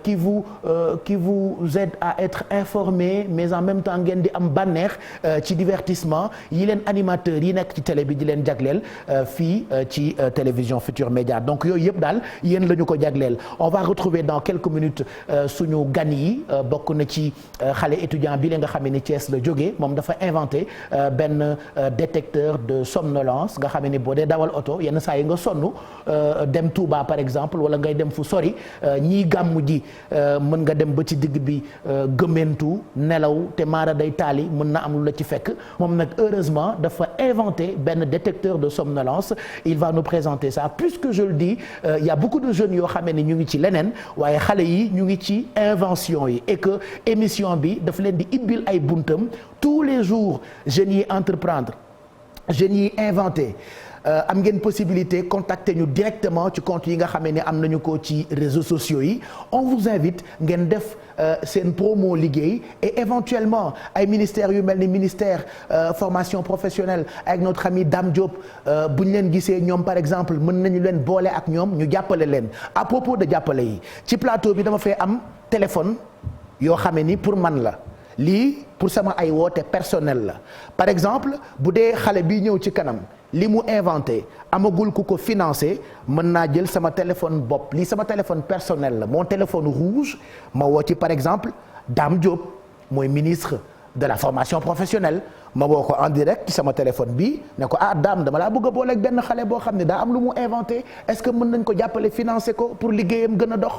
qui vous aident à être informés mais en même temps ngeen di am bànneex ci divertissement yi leen animateurs yi nekk ci télé bi di leen jagleel fii ci télévision Futur Média donc yooyu yëpp daal yéen la ñu ko jagleel on va retrouver dans quelques minutes suñu gan yi bokk na ci xale étudiant bi la nga xam ne Thiès la jógee moom dafa inventé benn détecteur de somnolence nga xam ne boo dee dawal oto yenn saa yi nga sonn dem Touba par exemple wala ngay dem fu sori ñii gàmmu ji mën nga dem ba ci digg bi gëmmentu nelaw te maara day taali mën na am lu la ci fekk moom nag heureusement dafa inventé benn détecteur de somnolence il va nous présenter ça puisque je le dis il y a beaucoup de jeunes yoo xamee ne ñu ngi ci leneen waaye xale yi ñu ngi ci invention yi et que émission bi daf leen di ibbil ay buntam tous les jours jeunes yi entreprendre jeunes yi inventer am ngeen possibilité contacter ñu directement ci compte yi nga xamee ne am nañu ko ci réseaux sociaux yi on vous invite ngeen def seen promo liggéey et éventuellement ay ministères yu mel ni ministère formation professionnelle avec notre ami Dame Diop bu ñu leen gisee ñoom par exemple mën nañu leen boole ak ñoom ñu jàppale leen à propos de jàppale yi ci plateau bi dama fay am téléphone yoo xamee ni pour man la lii pour sama ay woote personnel la par exemple bu dee xale bi ñëw ci kanam li mu inventé amagul ku ko financé mën naa jël sama téléphone bopp lii sama téléphone personnel la mon téléphone rouge ma woo ci par exemple Dame Diop mooy ministre de la formation professionnelle ma woo ko en direct ci sama téléphone bi ne ko ah Dame dama laa bëgg a booleeg benn xale boo xam ne daa am lu mu inventé est-ce que mën nañ ko jàppale financer ko pour liggéeyam gën a dox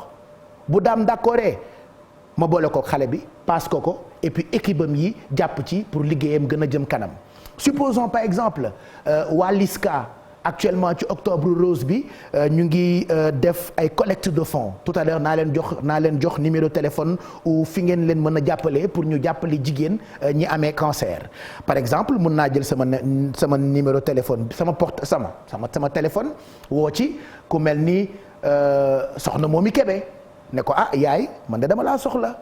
bu Dame d'accordé ma boole ko xale bi passe ko et puis équipe am yi jàpp ci pour liggéeyam gën a jëm kanam supposons par exemple waa LISCA actuellement ci octobre rose bi ñu ngi def ay collecte de fonds tout à l'heure naa leen jox numéro téléphone ou fi ngeen leen mën a jàppale pour ñu jàppale jigéen ñi amee cancer par exemple mën naa jël sama numéro téléphone sama téléphone woo ci ku mel ni soxna Momi Kébé ne ko ah yaay man de dama laa soxla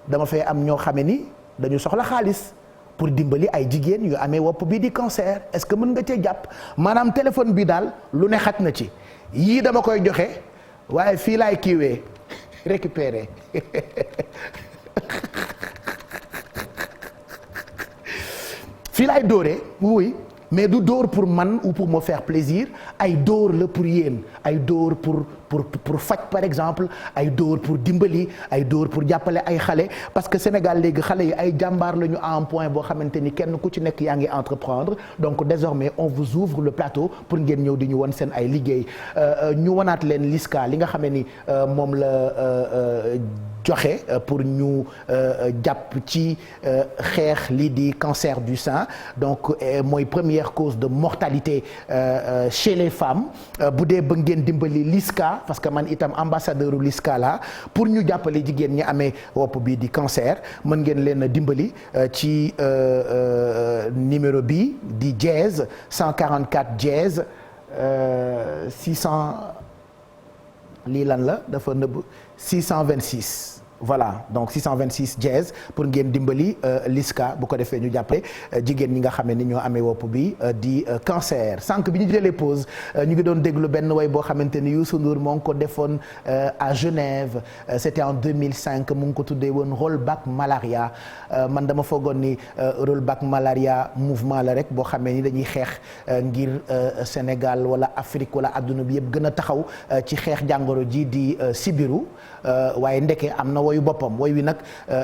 dama fay am ñoo xame ni dañu soxla xaalis pour dimbali ay jigéen yu amee wopp bii di cancer est-ce que mën nga cee jàpp maanaam téléphone bi daal lu ne xaj na ci yii dama koy joxe waaye fii laay kiiwee récupérer fii laay dóoree oui mais du dóor pour man ou pour me faire plaisir ay dóor la pour yéen ay dóor pour faj par exemple ay dóor pour dimbali ay dóor pour jàppale ay xale parce que Sénégal léegi xale yi ay jàmbaar la ñu à un point boo xamante ni kenn ku ci nekk yaa ngi entreprendre donc désormais on vous ouvre le plateau pour ngeen ñëw di ñu won seen ay liggéey ñu wanaat leen LISCA li nga xamee ni moom la joxe pour ñu jàpp ci xeex lii di cancer du sein donc mooy première cause de mortalité chez les femmes bu dee ba ngeen dimbali LISCA parce que man itam ambassadeur u LISCA la pour ñu jàppale jigéen ñi amee wopp bi di cancer mën ngeen leen a dimbali ci numéro bi di dièse 144 dièse 600 lii lan la dafa nëbb 626 voilà donc 626 dièse pour ngeen dimbali LISCA bu ko defee ñu jàppale jigéen ñi nga xam ne ñoo amee wopp bi di cancer sànq bi ñu jëlee pause ñu ngi doon déglu benn way boo xamante ni Youssou Ndour moo ngi ko defoon à Genève c'était en 2005 mu ngi ko tuddee woon Rollback Malaria man dama foogoon ni Rollback Malaria mouvement la rek boo xamee ni dañuy xeex ngir Sénégal wala Afrique wala adduna bi yëpp gën a taxaw ci xeex jàngoro ji di sibiru waaye ndeke am na woyu boppam woy wi nag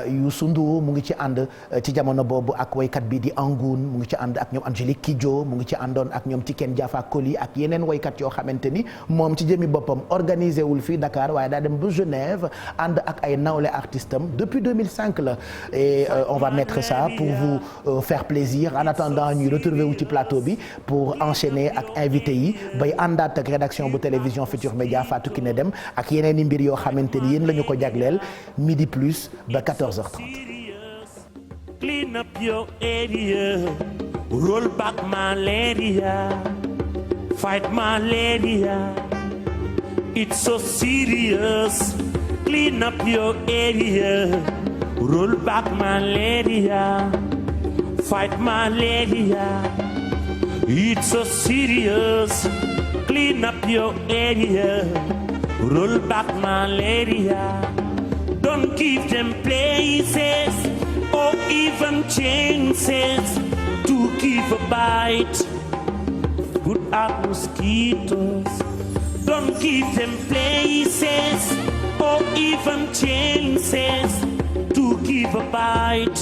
Youssou Ndour mu ngi ci ànd ci jamono boobu ak woykat bi di Angoune mu ngi ci ànd ak ñoom Angélique Kidjo mu ngi ci àndoon ak ñoom Tiken Jaffa Koli ak yeneen woykat yoo xamante ni moom ci jëmi boppam organisé wul fii Dakar waaye daa dem ba Genève ànd ak ay nawle artistes am depuis 2005 la et on va mettre ça pour vous faire plaisir en attendant ñuy retrouver wu ci plateau bi pour enchaîner ak invité yi bay àndaat ak rédaction bu télévision Futur Média Fatou Kiné Dem ak yeneen i mbir yoo xamante ni yéen la ñu ko jagleel midi plus ba 14h30. Clean up your area, roll back malaria, fight malaria. It's so serious. Clean up your area, roll back malaria, fight malaria. It's so serious. Clean up your area, roll back malaria. Don't give them places or even chances to give a bite. Put out mosquitoes. Don't give them places or even chances to give a bite.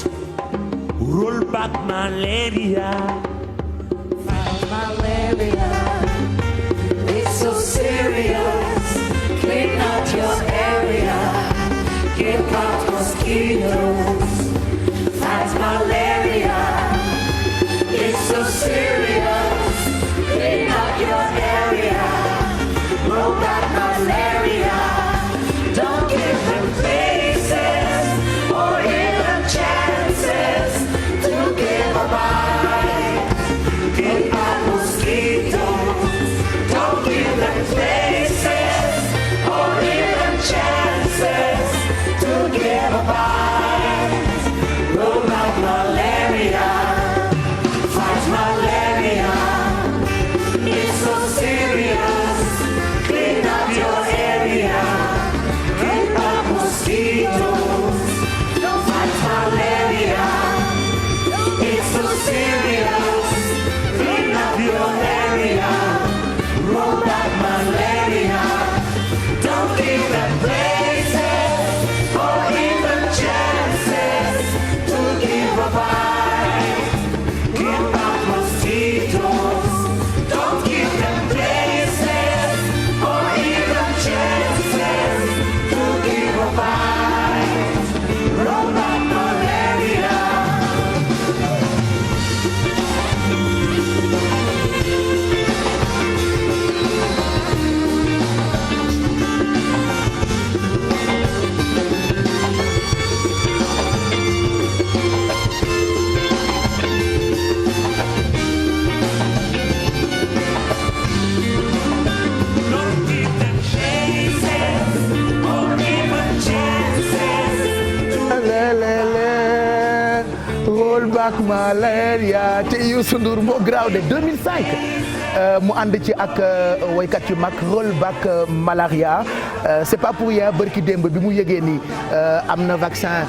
Roll back malaria. Fight malaria. It's so serious. Clean out your area. Give out mosquitoes. Fight malaria. It's so serious. Clean out your area. Roll back malaria. Don't give them places or even chances to give a bite. malaria te Youssou Ndour moo graaw de 2005 mu ànd ci ak woykat yu mag rollback malaria c'est pas pour rien bërki démb bi mu yëgee ni am na vaccin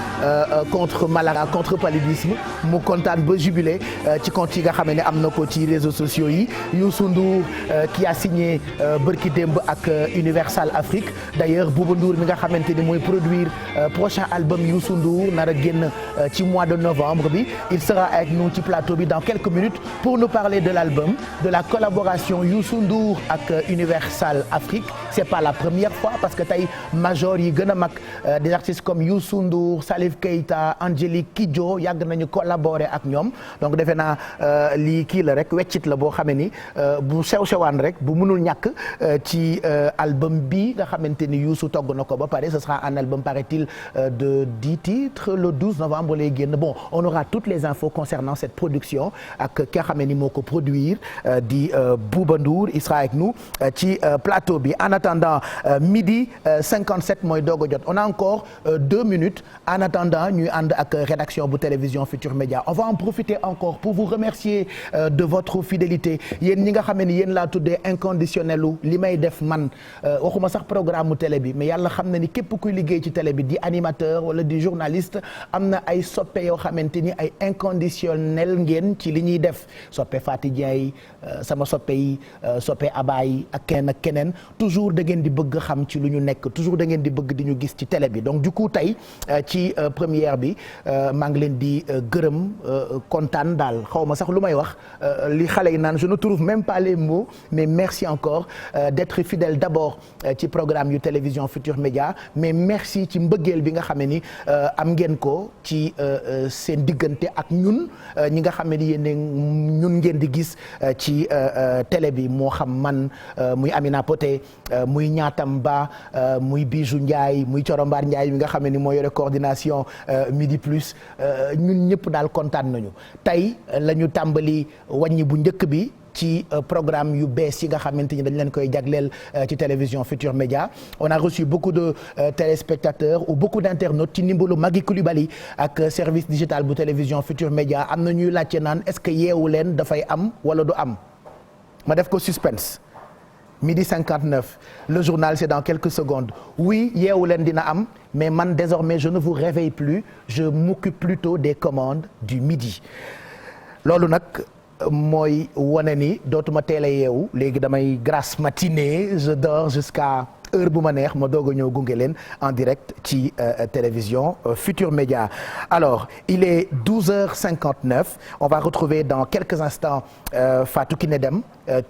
contre malaria contre paludisme mu kontaan ba jubilé ci compte yi nga xam ne am na ko ci réseaux sociaux yi Youssou Ndour qui a signé bërki démb ak Universal Afrique d'ailleurs Bouba Ndour mi nga xamante ni mooy produire prochain album Youssou Ndour nar a génn ci mois de novembre bi il sera avec nous ci plateau bi dans quelques minutes pour nous parler de l'album de la collaboration Youssou Ndour ak Universal Afrique c'est pas la première fois parce que tey major yi gën a mag des artistes comme Youssou Ndour Salif Keita Angélique Kidjo yàgg nañu collaborer ak ñoom donc defe naa lii kii la rek weccit la boo xamee ni bu sew-sewaan rek bu mënul ñàkk ci album bi nga xamante ni Youssou togg na ko ba pare ce sera un album paraît-il de 10 titres le 12 novembre lay génn bon on aura toutes les infos concernant cette production ak ki nga xamee ni moo ko produire di Bouba Ndour il sera avec nous ci plateau bi en attendant midi 57 mooy doog a jot on a encore 2 minutes en attendant ñuy ànd ak rédaction bu télévision Futur Média on va en profiter encore pour vous remercier de votre fidélité yéen ñi nga xam ne yéen laa tuddee inconditionnel u li may def man waxuma sax programme mu télé bi mais yàlla xam na ni képp kuy liggéey ci télé bi di animateur wala di journaliste am na ay soppe yoo xamante ni ay inconditionnel ngeen ci li ñuy def soppe Fatou Diaye sama soppe yi soppe Abaye ak keneen toujours da ngeen di bëgg xam ci lu ñu nekk toujours da ngeen di bëgg di ñu gis ci télé bi donc du coup tey ci première bi maa ngi leen di gërëm kontaan daal xaw ma sax lu may wax li xale yi naan je ne trouve même pas les mots mais merci encore d'être fidèle d'abord ci programme yu télévision Futur Média mais merci ci mbëggeel bi nga xam ne ni am ngeen ko ci seen diggante ak ñun ñi nga xam ne ni yéen ñun ngeen di gis ci télé bi moo xam man muy Amina Poté muy Ñaatam Ba muy Bijou Ndiaye muy Corombaar Ndiaye mi nga xam ne ni moo yore coordination Midi Plus ñun ñëpp daal kontaan nañu tey la ñu tàmbali wàññi bu njëkk bi ci programme yu bees yi nga xamante ni dañ leen koy jagleel ci télévision Futur Média on a reçu beaucoup de téléspectateurs ou beaucoup d'internautes ci ndimbalu Magui Coulibaly ak service digital bu télévision Futur Média am na ñuy laajte naan est-ce que yeewu leen dafay am wala du am ma def ko suspense midi 59 le journal c'est dans quelques secondes oui yeewu leen dina am mais man désormais je ne vous réveille plus je m'occupe plutôt des commandes du midi loolu nag mooy wane ni dootuma teel a yeewu léegi damay grasse matinée je dors jusqu'à heure bu ma neex ma doog a ñëw gunge leen en direct ci télévision Futur Média alors il est 12h59 on va retrouver dans quelques instants Fatou Kiné Deme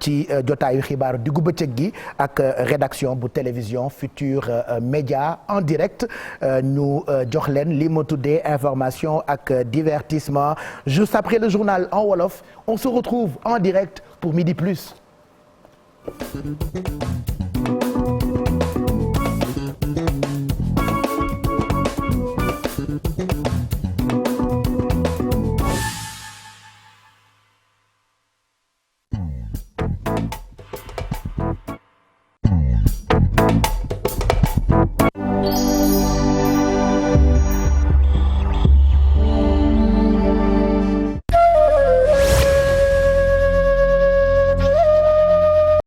ci jotaayu xibaar diggu bëccëg gi ak rédaction bu télévision Futur Média en direct ñu jox leen li ma tuddee information ak divertissement juste après le journal en wolof on se retrouve en direct pour Midi Plus.